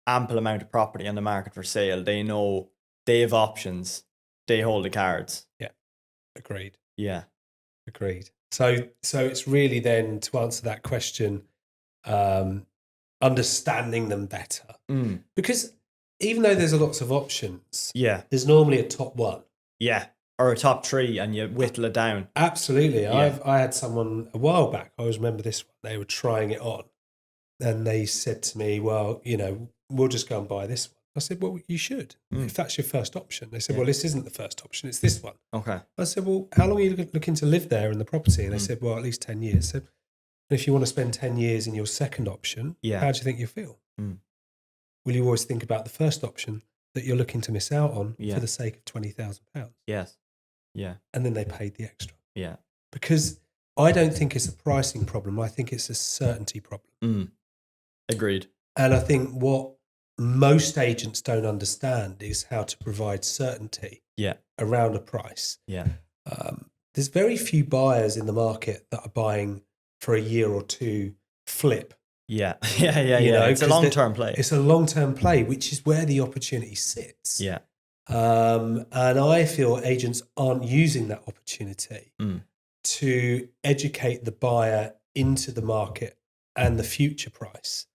ample amount of property on the market for sale, they know they have options. They hold the cards. Yeah. Agreed. Yeah. Agreed. So it's really then, to answer that question, understanding them better. Because even though there's lots of options, there's normally a top one. Yeah. Or a top three, and you whittle it down. Absolutely. Yeah. I had someone a while back, I always remember this one, they were trying it on. And they said to me, well, we'll just go and buy this one. I said, well, you should, if that's your first option. They said, well, this isn't the first option, it's this one. Okay. I said, well, how long are you looking to live there in the property? And they said, well, at least 10 years. I said, if you want to spend 10 years in your second option, how do you think you'll feel? Will you always think about the first option that you're looking to miss out on for the sake of £20,000? Yes. Yeah. And then they paid the extra. Yeah. Because I don't think it's a pricing problem. I think it's a certainty problem. Agreed. And I think what most agents don't understand is how to provide certainty around a price. There's very few buyers in the market that are buying for a year or two flip. You know, it's a long-term play. It's a long-term play, which is where the opportunity sits. And I feel agents aren't using that opportunity to educate the buyer into the market and the future price.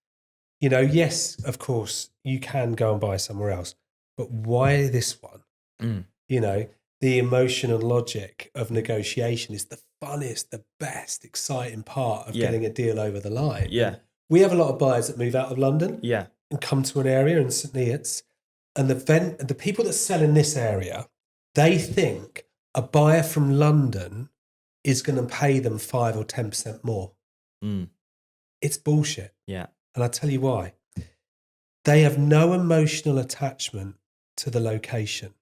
You know, yes, of course, you can go and buy somewhere else, but why this one? You know, the emotion and logic of negotiation is the funnest, the best, exciting part of getting a deal over the line. We have a lot of buyers that move out of London and come to an area in St. Neots, and the people that sell in this area, they think a buyer from London is going to pay them 5 or 10% more. It's bullshit. And I'll tell you why. They have no emotional attachment to the location.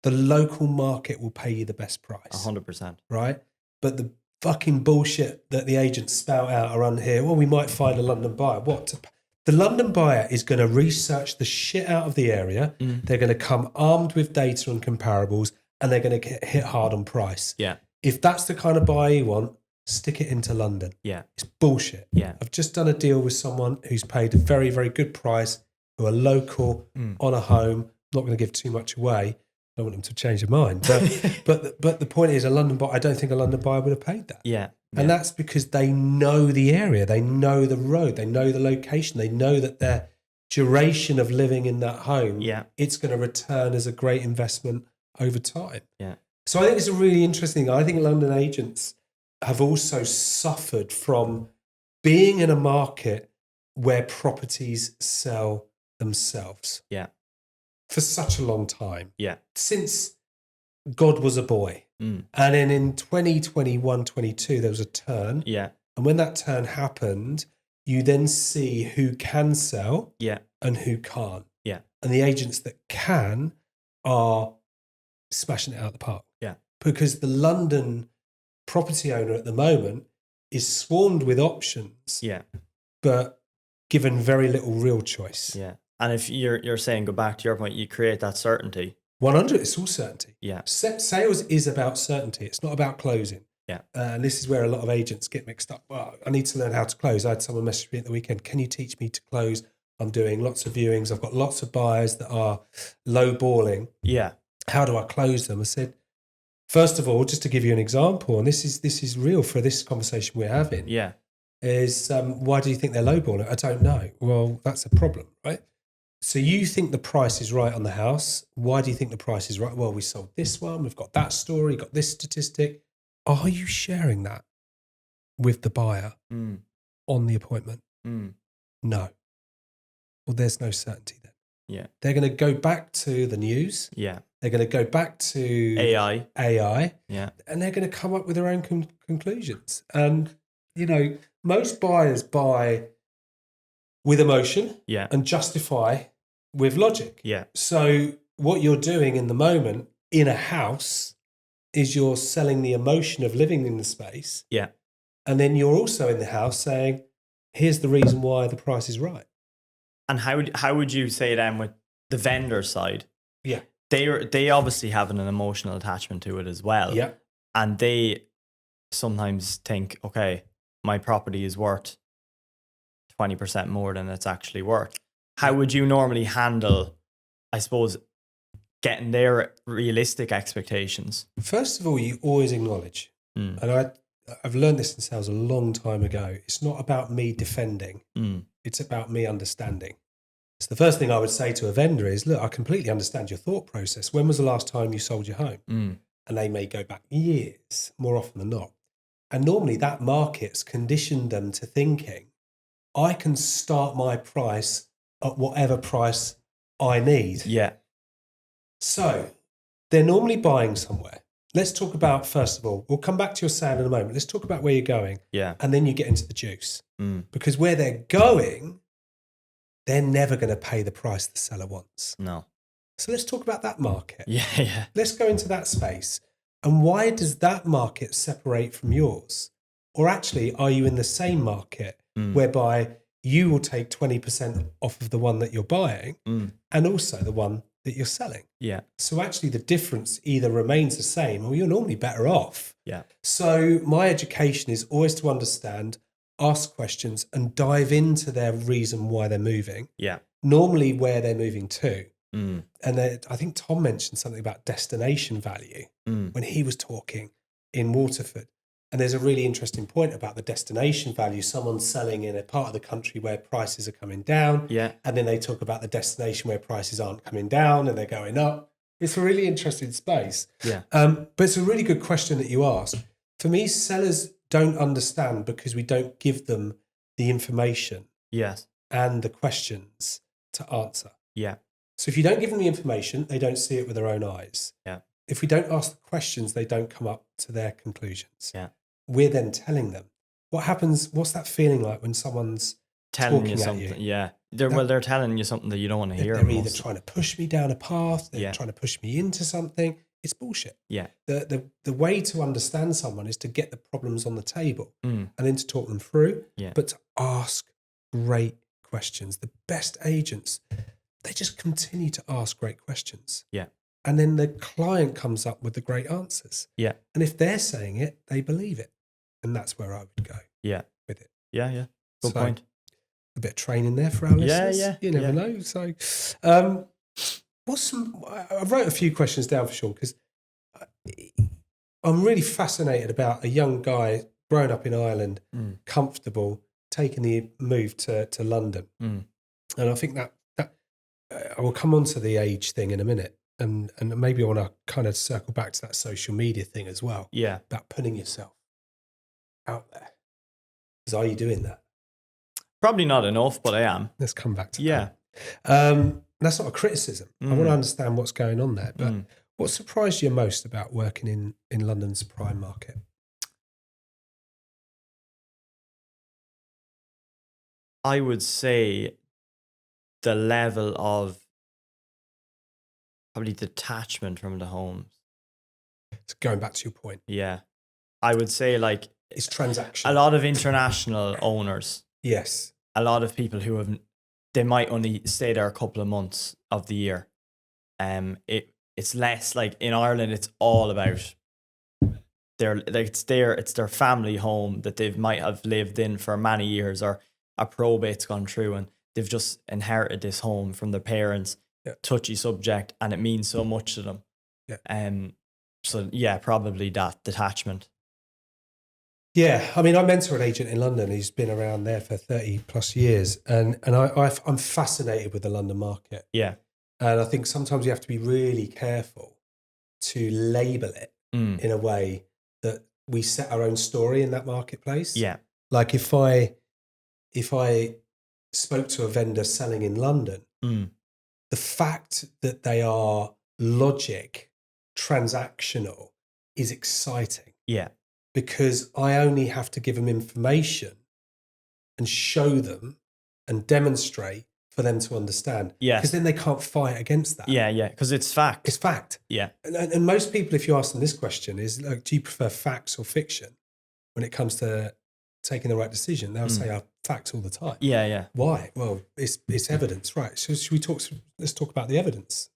The local market will pay you the best price. 100%. Right? But the fucking bullshit that the agents spout out around here, well, we might find a London buyer. The London buyer is going to research the shit out of the area. They're going to come armed with data and comparables, and they're going to get hit hard on price. If that's the kind of buyer you want, stick it into London. It's bullshit. I've just done a deal with someone who's paid a very, very good price, who are local, on a home. Not going to give too much away. I don't want them to change their mind. But the point is, I don't think a London buyer would have paid that. And that's because they know the area, they know the road, they know the location, they know that their duration of living in that home, it's going to return as a great investment over time. So I think it's a really interesting thing. I think London agents have also suffered from being in a market where properties sell themselves. For such a long time. Since God was a boy. And then in 2021, 22, there was a turn. And when that turn happened, you then see who can sell and who can't. And the agents that can are smashing it out of the park. Because the London property owner at the moment is swarmed with options, but given very little real choice. And if you're saying, go back to your point, you create that certainty. 100, it's all certainty. Sales is about certainty. It's not about closing. And this is where a lot of agents get mixed up. Well, I need to learn how to close. I had someone message me at the weekend. Can you teach me to close? I'm doing lots of viewings. I've got lots of buyers that are lowballing. How do I close them? I said, first of all, just to give you an example, and this is real for this conversation we're having. Is why do you think they're lowballing? I don't know. Well, that's a problem, right? So you think the price is right on the house. Why do you think the price is right? Well, we sold this one. We've got that story, got this statistic. Are you sharing that with the buyer on the appointment? No. Well, there's no certainty then. They're going to go back to the news. They're going to go back to AI. And they're going to come up with their own conclusions. And, you know, most buyers buy with emotion and justify with logic. So what you're doing in the moment in a house is you're selling the emotion of living in the space. And then you're also in the house saying, here's the reason why the price is right. And how would you say then with the vendor side? They obviously have an emotional attachment to it as well. And they sometimes think, okay, my property is worth 20% more than it's actually worth. How would you normally handle, I suppose, getting their realistic expectations? First of all, you always acknowledge, and I've learned this in sales a long time ago, it's not about me defending, it's about me understanding. So the first thing I would say to a vendor is, look, I completely understand your thought process. When was the last time you sold your home? And they may go back years, more often than not. And normally that market's conditioned them to thinking, I can start my price at whatever price I need. So they're normally buying somewhere. Let's talk about, first of all, we'll come back to your sound in a moment. Let's talk about where you're going. And then you get into the juice. Because where they're going, they're never going to pay the price the seller wants. No. So let's talk about that market. Let's go into that space. And why does that market separate from yours? Or actually, are you in the same market whereby you will take 20% off of the one that you're buying and also the one that you're selling. Yeah. So actually the difference either remains the same or you're normally better off. Yeah. So my education is always to understand, ask questions and dive into their reason why they're moving. Yeah. Normally where they're moving to. And I think Tom mentioned something about destination value when he was talking in Waterford. And there's a really interesting point about the destination value. Someone's selling in a part of the country where prices are coming down. Yeah. And then they talk about the destination where prices aren't coming down and they're going up. It's a really interesting space. Yeah. But it's a really good question that you ask. For me, sellers don't understand because we don't give them the information Yes. and the questions to answer. Yeah. So if you don't give them the information, they don't see it with their own eyes. Yeah. If we don't ask the questions, they don't come up to their conclusions. Yeah. We're then telling them. What happens? What's that feeling like when someone's Telling you talking something. at you? Yeah. They're telling you something that you don't want to hear. They're either trying to push me down a path, they're Yeah. trying to push me into something. It's bullshit. Yeah. The way to understand someone is to get the problems on the table and then to talk them through, but to ask great questions. The best agents, they just continue to ask great questions. Yeah. And then the client comes up with the great answers. Yeah. And if they're saying it, they believe it. And that's where I would go with it. Yeah. Yeah. Good So, point. A bit of training there for our listeners. Yeah. You never know. So, I wrote a few questions down for Sean because I'm really fascinated about a young guy growing up in Ireland, comfortable, taking the move to London. And I think that I will come on to the age thing in a minute. And maybe I want to kind of circle back to that social media thing as well. Yeah. About putting yourself out there. Because are you doing that? Probably not enough, but I am. Let's come back to that. That's not a criticism. I want to understand what's going on there. But what surprised you most about working in London's prime market? I would say the level of probably detachment from the homes. So going back to your point. Yeah. I would say like it's transactional. A lot of international owners. Yes. A lot of people who they might only stay there a couple of months of the year. It's less like in Ireland, it's all about it's their family home that they might have lived in for many years, or a probate's gone through and they've just inherited this home from their parents. Touchy subject, and it means so much to them. So yeah, probably that detachment. Yeah, I mean, I mentor an agent in London who's been around there for 30 plus years, and I'm fascinated with the London market. Yeah, and I think sometimes you have to be really careful to label it in a way that we set our own story in that marketplace. Yeah, like if I spoke to a vendor selling in London, the fact that they are logic, transactional is exciting. Yeah. Because I only have to give them information and show them and demonstrate for them to understand. Yeah. Because then they can't fight against that. Yeah, yeah. Because it's fact. It's fact. Yeah. And most people, if you ask them this question, is like, do you prefer facts or fiction when it comes to taking the right decision? They'll say, facts all the time. Yeah, yeah. Why? Well, it's evidence, right? So let's talk about the evidence.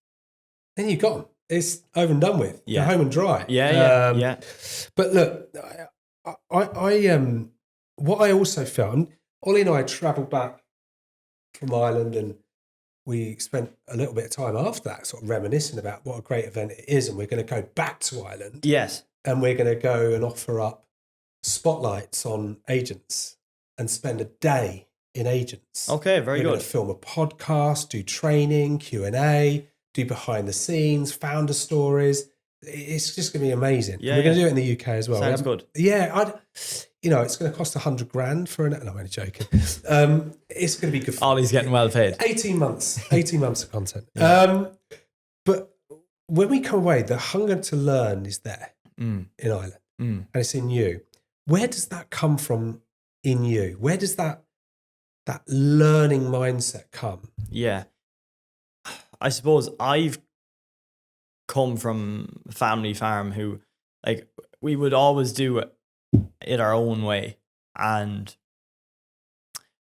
Then you've got them. It's over and done with. Yeah. They're home and dry. Yeah, yeah. But look, I what I also found, Ollie and I travelled back from Ireland, and we spent a little bit of time after that sort of reminiscing about what a great event it is, and we're going to go back to Ireland. Yes. And we're going to go and offer up spotlights on agents and spend a day in agents. Okay, very good. We're going to film a podcast, do training, Q&A, do behind the scenes, founder stories. It's just going to be amazing. Yeah, we're going to do it in the UK as well. Sounds good. Yeah, it's going to cost $100,000 for an. No, I'm only joking. It's going to be good. Ollie's getting well paid. 18 months of content. Yeah. But when we come away, the hunger to learn is there in Ireland, and it's in you. Where does that come from in you? Where does that learning mindset come? Yeah. I suppose I've come from a family farm who, like, we would always do it our own way. And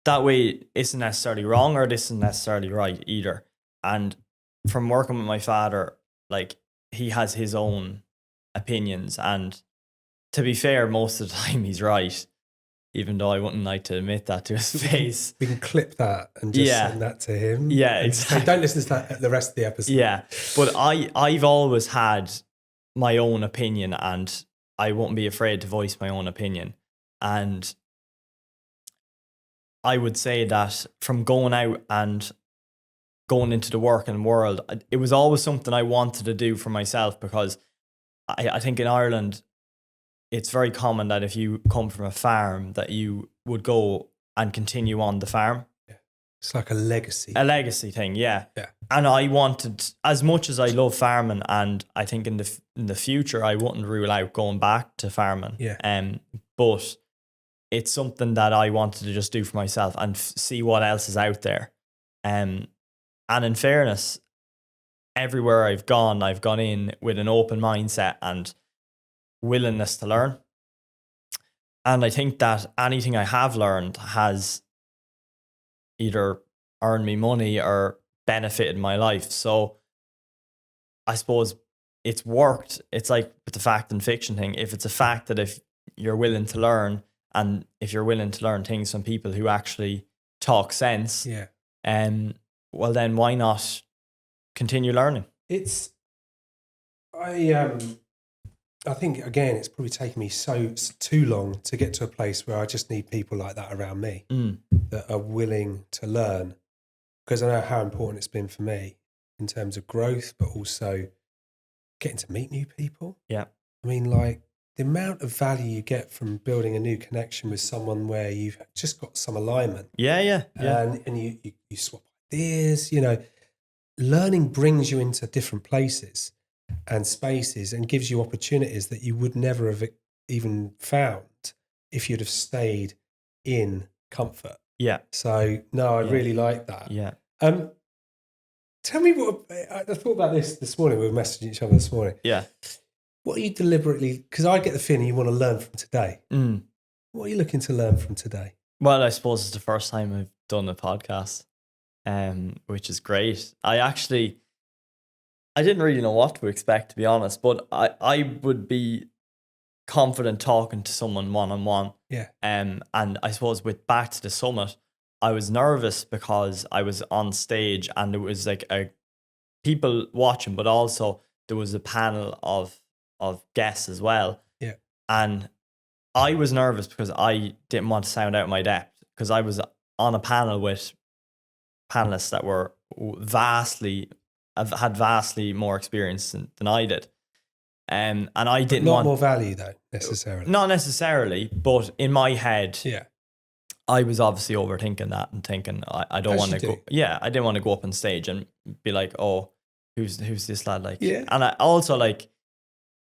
that way isn't necessarily wrong or this isn't necessarily right either. And from working with my father, like, he has his own opinions, and to be fair, most of the time he's right, even though I wouldn't like to admit that to his face. We can clip that and just send that to him. Yeah, and exactly. say, don't listen to that the rest of the episode. Yeah, but I've always had my own opinion, and I won't be afraid to voice my own opinion. And I would say that from going out and going into the working world, it was always something I wanted to do for myself, because I think in Ireland, it's very common that if you come from a farm, that you would go and continue on the farm. Yeah. It's like a legacy. A legacy thing, yeah. Yeah. And I wanted, as much as I love farming, and I think in the future, I wouldn't rule out going back to farming. Yeah. But it's something that I wanted to just do for myself and see what else is out there. And in fairness, everywhere I've gone in with an open mindset and willingness to learn. And I think that anything I have learned has either earned me money or benefited my life. So I suppose it's worked. It's like with the fact and fiction thing. If it's a fact that if you're willing to learn, and if you're willing to learn things from people who actually talk sense, well then why not continue learning? I think, again, it's probably taken me too long to get to a place where I just need people like that around me that are willing to learn, because I know how important it's been for me in terms of growth, but also getting to meet new people. Yeah. I mean, like, the amount of value you get from building a new connection with someone where you've just got some alignment. Yeah. And you swap ideas, learning brings you into different places and spaces and gives you opportunities that you would never have even found if you'd have stayed in comfort. Yeah. So no, I really like that. Yeah. Tell me what I thought about this morning. We were messaging each other this morning. Yeah. What are you deliberately? Because I get the feeling you want to learn from today. What are you looking to learn from today? Well, I suppose it's the first time I've done a podcast, which is great. I didn't really know what to expect, to be honest, but I would be confident talking to someone one-on-one. Yeah. And I suppose with Back to the Summit, I was nervous because I was on stage and there was like people watching, but also there was a panel of guests as well. Yeah. And I was nervous because I didn't want to sound out my depth, because I was on a panel with panelists that were had vastly more experience than I did. And I didn't want more value though, necessarily. Not necessarily, but in my head, yeah, I was obviously overthinking that and thinking I don't want to go. Yeah, I didn't want to go up on stage and be like, oh, who's this lad like? Yeah. And I also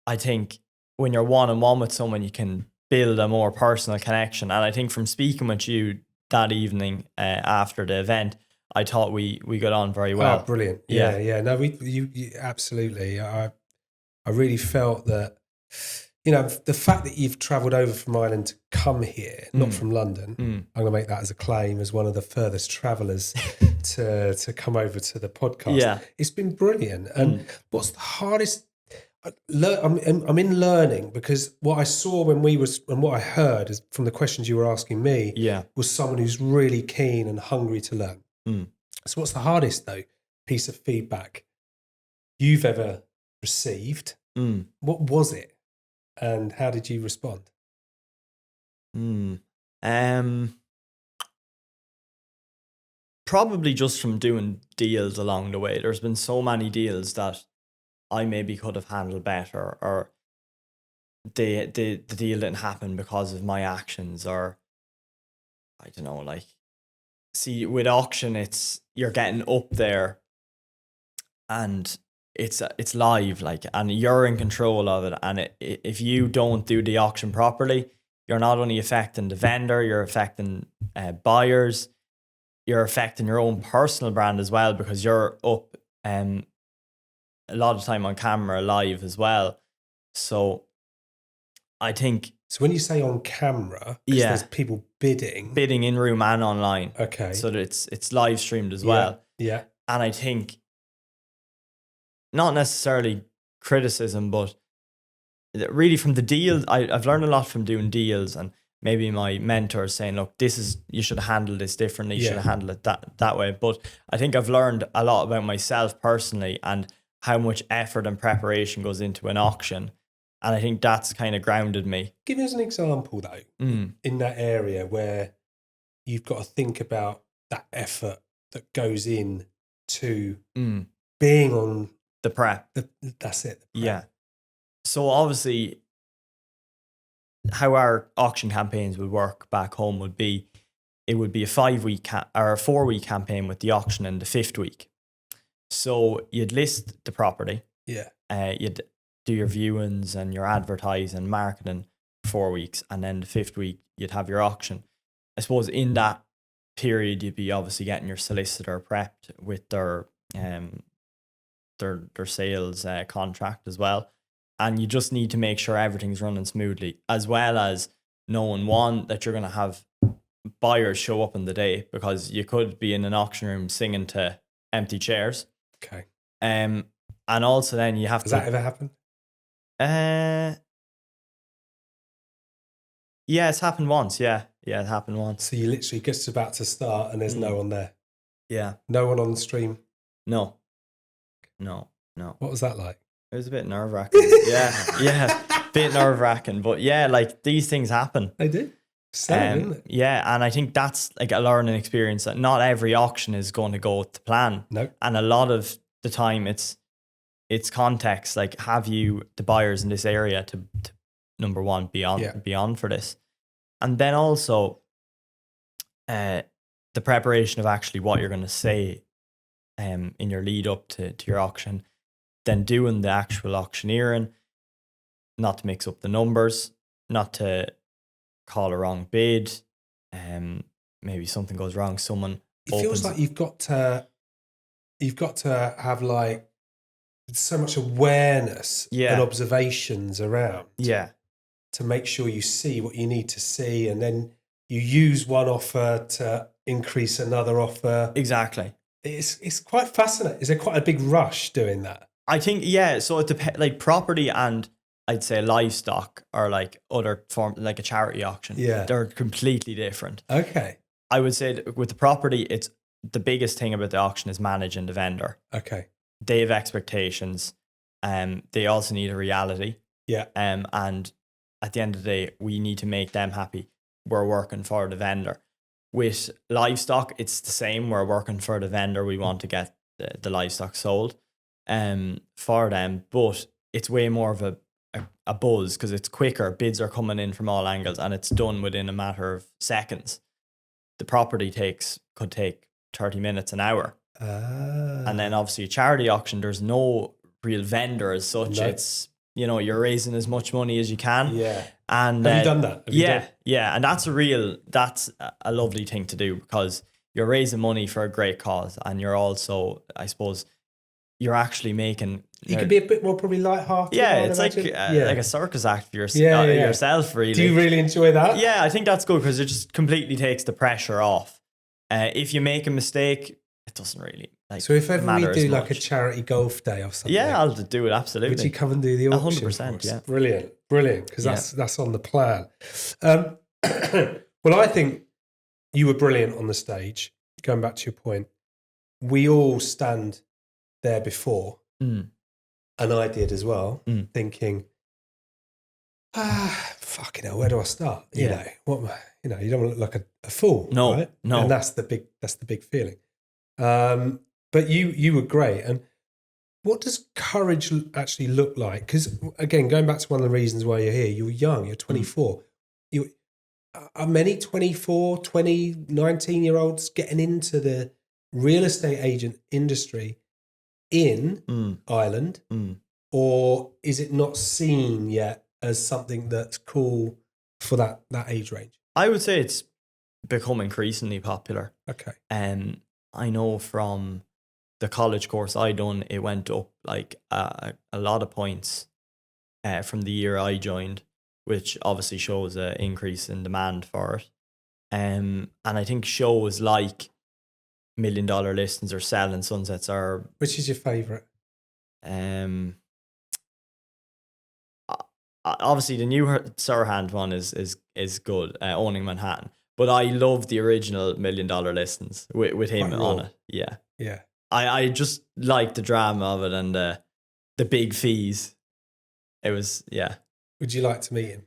I think when you're one-on-one with someone, you can build a more personal connection. And I think from speaking with you that evening after the event, I thought we got on very well. Oh, brilliant. Yeah. No, you absolutely. I really felt that, the fact that you've travelled over from Ireland to come here, not from London, I'm going to make that as a claim as one of the furthest travellers to come over to the podcast. Yeah. It's been brilliant. And what's the hardest? I'm in learning, because what I saw and what I heard is from the questions you were asking me was someone who's really keen and hungry to learn. So what's the hardest, though, piece of feedback you've ever received? What was it, and how did you respond? Probably just from doing deals along the way. There's been so many deals that I maybe could have handled better, or the deal didn't happen because of my actions, or I don't know, see, with auction, you're getting up there and it's live, and you're in control of it. And if you don't do the auction properly, you're not only affecting the vendor, you're affecting buyers, you're affecting your own personal brand as well, because you're up a lot of time on camera live as well. So I think... So when you say on camera, there's people bidding in room and online. Okay. So that it's live streamed as well. Yeah. And I think not necessarily criticism, but really from the deal, I've learned a lot from doing deals, and maybe my mentor saying, look, you should handle this differently. You should handle it that way. But I think I've learned a lot about myself personally and how much effort and preparation goes into an auction. And I think that's kind of grounded me. Give us an example though, in that area where you've got to think about that effort that goes in to being on the prep. That's it. The prep. Yeah. So obviously, how our auction campaigns would work back home would be, it would be a 5-week or a 4-week campaign with the auction in the 5th week. So you'd list the property. Yeah. You'd do your viewings and your advertising, marketing 4 weeks, and then the 5th week you'd have your auction. I suppose in that period you'd be obviously getting your solicitor prepped with their sales contract as well. And you just need to make sure everything's running smoothly, as well as knowing, one, that you're going to have buyers show up on the day, because you could be in an auction room singing to empty chairs. Okay. And also then you have Has that ever happened? Yeah, it's happened once. Yeah, it happened once. So you literally just about to start and there's no one there. Yeah. No one on the stream? No. What was that like? It was a bit nerve-wracking. yeah. Bit nerve-wracking. But yeah, like these things happen. They do. Sad, isn't it? Yeah, and I think that's like a learning experience, that not every auction is going to go to plan. No. And a lot of the time it's context, like, have you the buyers in this area to number one, be on for this. And then also the preparation of actually what you're going to say in your lead up to your auction, then doing the actual auctioneering, not to mix up the numbers, not to call a wrong bid, maybe something goes wrong, someone it feels like you've got to have like so much awareness and observations around to make sure you see what you need to see, and then you use one offer to increase another offer. Exactly. It's quite fascinating. Is there quite a big rush doing that? I think, so it depends. Like property and I'd say livestock or like other form, like a charity auction. Yeah. They're completely different. Okay. I would say that with the property, it's the biggest thing about the auction is managing the vendor. Okay. They have expectations. They also need a reality. Yeah. And at the end of the day, we need to make them happy. We're working for the vendor. With livestock, it's the same. We're working for the vendor. We want to get the livestock sold for them, but it's way more of a buzz because it's quicker. Bids are coming in from all angles and it's done within a matter of seconds. The property could take 30 minutes, an hour. And then obviously a charity auction, there's no real vendor as such. No. It's, you're raising as much money as you can. Yeah. And have you done that? Yeah. And that's a lovely thing to do because you're raising money for a great cause. And you're also, I suppose, you're actually making... You could be a bit more probably lighthearted. Yeah, it's like a circus act for yourself, really. Do you really enjoy that? Yeah, I think that's good because it just completely takes the pressure off. If you make a mistake, it doesn't really so if ever we do like a charity golf day or something, I'll do it, absolutely. Would you come and do the auction? 100%, yeah. Brilliant, because that's on the plan. Well, I think you were brilliant on the stage. Going back to your point, we all stand there before, and I did as well, thinking, fucking hell, where do I start? You don't want to look like a fool, right? No, and that's the big feeling. But you were great. And what does courage actually look like? Because again, going back to one of the reasons why you're here, you're young, you're 24. Are many 24, 20, 19-year-olds getting into the real estate agent industry in Ireland? Or is it not seen yet as something that's cool for that age range? I would say it's become increasingly popular. Okay. I know from the college course I done, it went up like a lot of points from the year I joined, which obviously shows an increase in demand for it. And I think shows like $1 Million Listings or Selling Sunsets are. Which is your favourite? Obviously the new Surhand one is good, Owning Manhattan. But I love the original $1 Million Listings with him on it. Yeah. Yeah. I just like the drama of it and the big fees. It was, yeah. Would you like to meet him?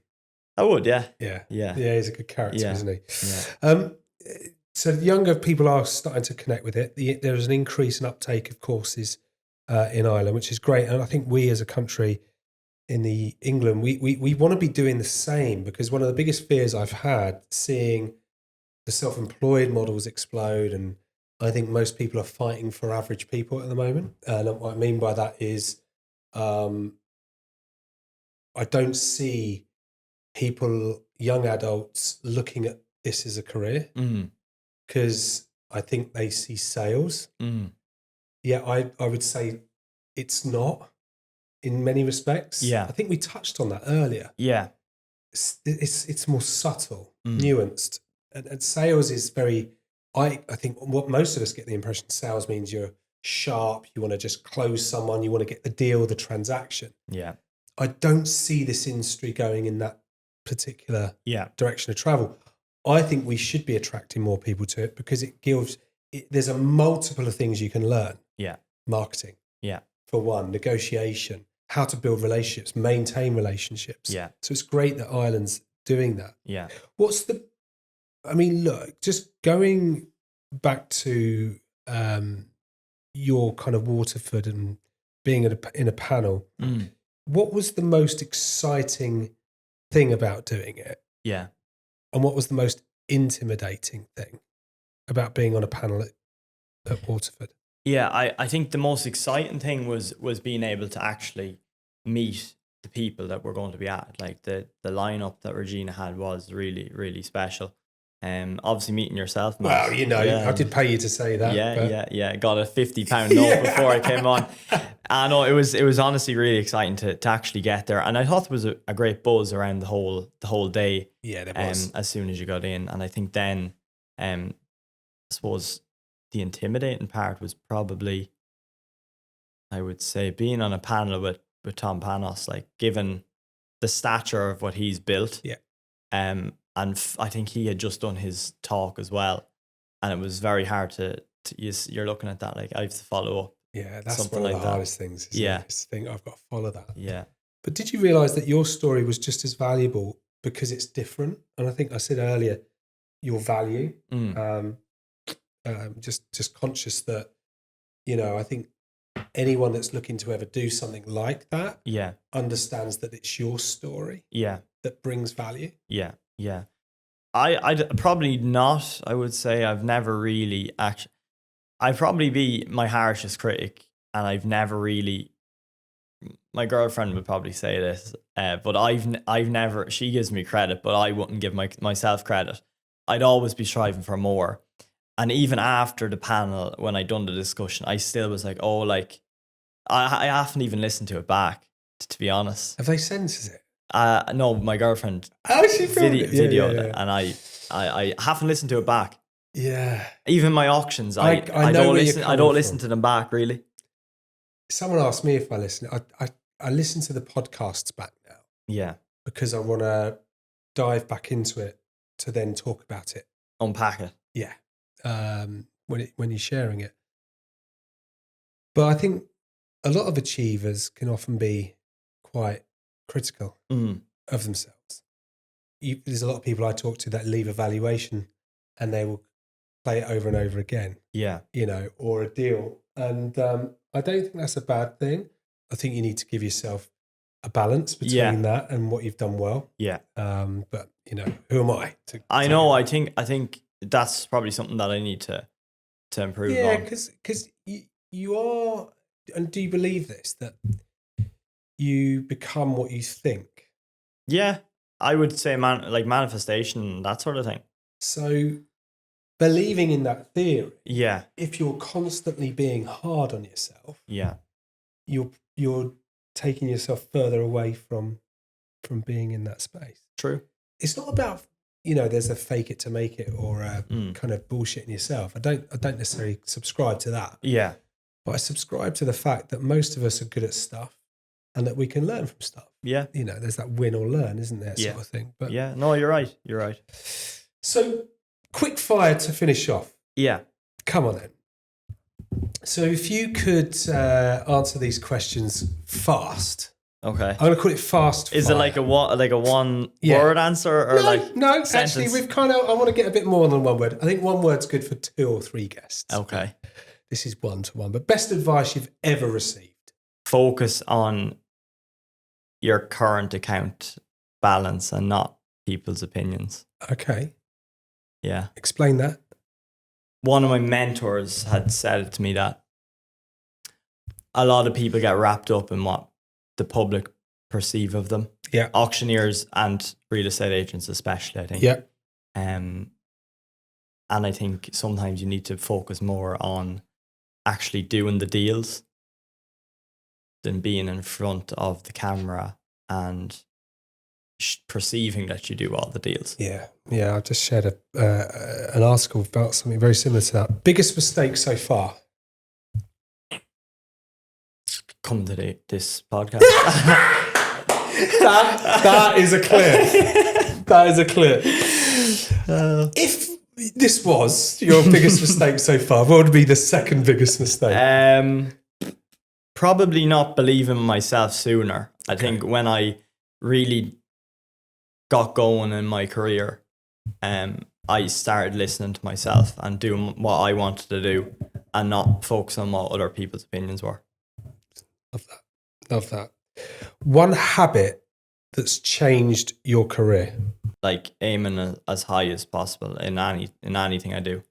I would, yeah. Yeah. Yeah. Yeah, he's a good character, isn't he? Yeah. So the younger people are starting to connect with it. There's an increase in uptake of courses in Ireland, which is great. And I think we as a country in England, we want to be doing the same, because one of the biggest fears I've had seeing the self-employed models explode, and I think most people are fighting for average people at the moment. And what I mean by that is I don't see people, young adults, looking at this as a career, because I think they see sales. Yeah, I would say it's not in many respects. Yeah. I think we touched on that earlier. Yeah. It's more subtle, nuanced. And sales is very, I think what most of us get the impression sales means you're sharp, you want to just close someone, you want to get the deal, the transaction. Yeah. I don't see this industry going in that particular direction of travel. I think we should be attracting more people to it, because there's a multiple of things you can learn. Yeah. Marketing. Yeah. For one, negotiation, how to build relationships, maintain relationships. Yeah. So it's great that Ireland's doing that. Yeah. Look, just going back to your kind of Waterford and being in a panel, what was the most exciting thing about doing it? Yeah. And what was the most intimidating thing about being on a panel at Waterford? Yeah, I think the most exciting thing was being able to actually meet the people that we're going to be at. Like the lineup that Regina had was really, really special. Obviously meeting yourself, Matt. Well, I did pay you to say that. Yeah. Got a £50 note before I came on. I know it was honestly really exciting to actually get there, and I thought there was a great buzz around the whole day. Yeah, there was. As soon as you got in, and I think then, I suppose the intimidating part was probably, I would say, being on a panel with Tom Panos, like given the stature of what he's built. Yeah. And I think he had just done his talk as well, and it was very hard to you're looking at that like I have to follow up. Yeah, that's something one of like the that. hardest things. It's the thing, I've got to follow that. Yeah. But did you realise that your story was just as valuable because it's different? And I think I said earlier, your value. Just conscious that, I think anyone that's looking to ever do something like that understands that it's your story that brings value. Yeah. I'd probably not. I would say I've never really I'd probably be my harshest critic, and I've never really. My girlfriend would probably say this, but I've never. She gives me credit, but I wouldn't give myself credit. I'd always be striving for more, and even after the panel, when I'd done the discussion, I still was like, oh, like I haven't even listened to it back. To be honest, have they censored it? No, my girlfriend videoed it, and I haven't listened to it back. Yeah, even my auctions, I don't listen. I don't listen to them back really. Someone asked me if I listen. I listen to the podcasts back now. Yeah, because I want to dive back into it to then talk about it, unpack it. Yeah, when you're sharing it. But I think a lot of achievers can often be quite critical of themselves. There's a lot of people I talk to that leave a valuation and they will play it over and over again. Yeah. Or a deal. And I don't think that's a bad thing. I think you need to give yourself a balance between that and what you've done well. Yeah. But who am I? I know. I think that's probably something that I need to improve on. Yeah, because you are. And do you believe this, that you become what you think? Yeah, I would say manifestation, that sort of thing. So believing in that theory, if you're constantly being hard on yourself, you're taking yourself further away from being in that space. True. It's not about there's a fake it to make it or a kind of bullshit in yourself. I don't necessarily subscribe to that. Yeah. But I subscribe to the fact that most of us are good at stuff and that we can learn from stuff. Yeah. There's that win or learn, isn't there, Yeah. sort of thing. But yeah, no, you're right. You're right. So quick fire to finish off. Yeah. Come on then. So if you could answer these questions fast. Okay. I'm going to call it fast fire. Is it like a one word answer or No, sentence? actually I want to get a bit more than one word. I think one word's good for 2 or 3 guests. Okay. This is 1-to-1. But best advice you've ever received? Focus on your current account balance and not people's opinions. Okay. Yeah. Explain that. One of my mentors had said it to me that a lot of people get wrapped up in what the public perceive of them. Yeah. Auctioneers and real estate agents especially, I think. Yeah. And I think sometimes you need to focus more on actually doing the deals than being in front of the camera and perceiving that you do all the deals. Yeah. I just shared an article about something very similar to that. Biggest mistake so far? Come to this podcast. that is a clip. That is a clip. If this was your biggest mistake so far, what would be the second biggest mistake? Probably not believing myself sooner. I think when I really got going in my career, I started listening to myself and doing what I wanted to do and not focus on what other people's opinions were. Love that. One habit that's changed your career? Like aiming as high as possible in anything I do.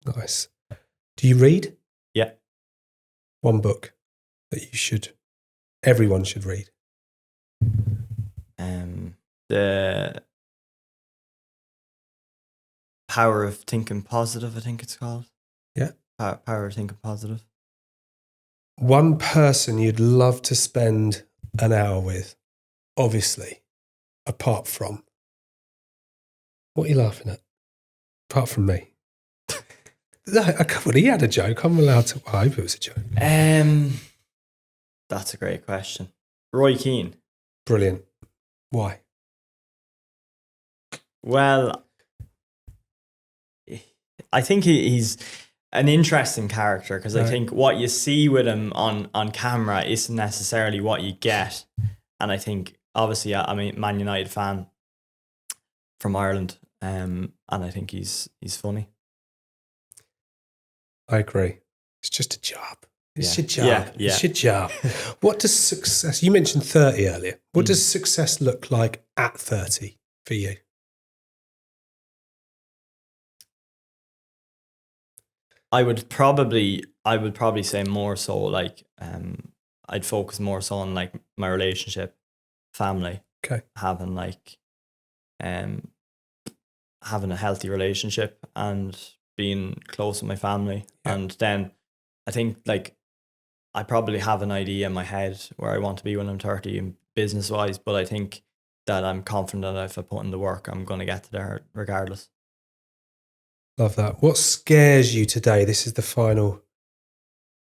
Nice. Do you read? Yeah. One book that everyone should read. The Power of Thinking Positive, I think it's called. Yeah. Power of Thinking Positive. One person you'd love to spend an hour with, obviously, apart from. What are you laughing at? Apart from me. He had a joke. I'm allowed to. I hope it was a joke. That's a great question. Roy Keane. Brilliant. Why? Well, I think he's an interesting character because I think what you see with him on camera isn't necessarily what you get. And I think, obviously, I'm a Man United fan from Ireland, and I think he's funny. I agree. It's just a job. It's your job. Yeah. It's your job. What does success, you mentioned 30 earlier. What does success look like at 30 for you? I would probably say more so like I'd focus more so on like my relationship, family. Okay. Having like having a healthy relationship and being close with my family. Yeah. And then I think like I probably have an idea in my head where I want to be when I'm 30 in business wise, but I think that I'm confident that if I put in the work, I'm going to get to there regardless. Love that. What scares you today? This is the final.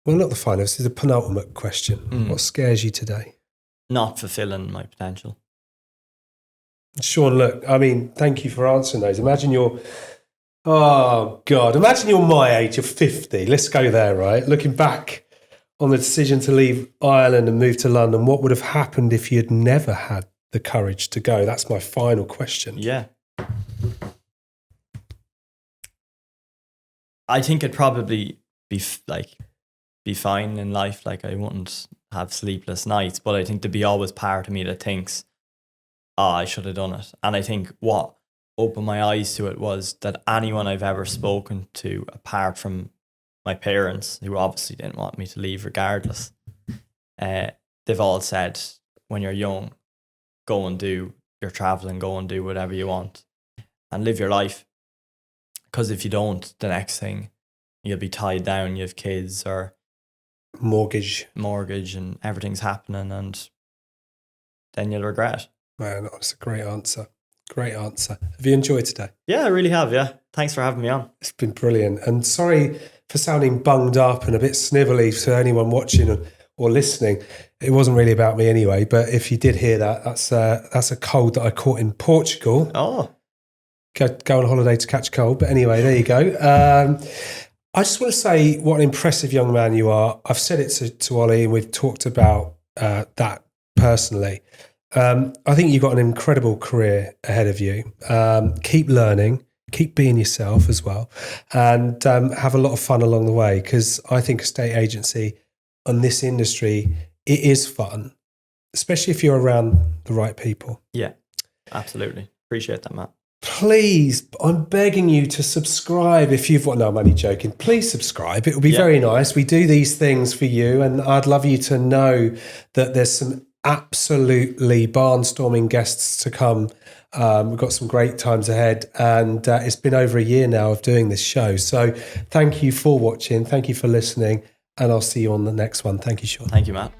Well, not the final. This is the penultimate question. What scares you today? Not fulfilling my potential. Sean, look, I mean, thank you for answering those. Imagine you're my age, you're 50. Let's go there, right? Looking back on the decision to leave Ireland and move to London, what would have happened if you'd never had the courage to go? That's my final question. Yeah. I think it'd probably be fine in life. Like I wouldn't have sleepless nights, but I think there'd be always part of me that thinks, I should have done it. And I think what opened my eyes to it was that anyone I've ever spoken to, apart from my parents, who obviously didn't want me to leave regardless, they've all said, when you're young, go and do your traveling, go and do whatever you want and live your life. Because if you don't, the next thing, you'll be tied down, you have kids or mortgage and everything's happening and then you'll regret. Man, that's a great answer. Great answer. Have you enjoyed today? Yeah, I really have. Yeah. Thanks for having me on. It's been brilliant. And sorry for sounding bunged up and a bit snivelly to anyone watching or listening. It wasn't really about me anyway, but if you did hear that, that's a cold that I caught in Portugal. Oh. Go on holiday to catch a cold. But anyway, there you go. I just want to say what an impressive young man you are. I've said it to Ollie, and we've talked about that personally. I think you've got an incredible career ahead of you. Keep learning, keep being yourself as well, and have a lot of fun along the way, because I think estate agency and this industry, it is fun, especially if you're around the right people. Yeah, absolutely. Appreciate that, Matt. Please, I'm begging you to subscribe if you've no, I'm only joking. Please subscribe. It would be very nice. We do these things for you, and I'd love you to know that there's some absolutely barnstorming guests to come. We've got some great times ahead, and it's been over a year now of doing this show. So thank you for watching. Thank you for listening, and I'll see you on the next one. Thank you, Sean. Thank you, Matt.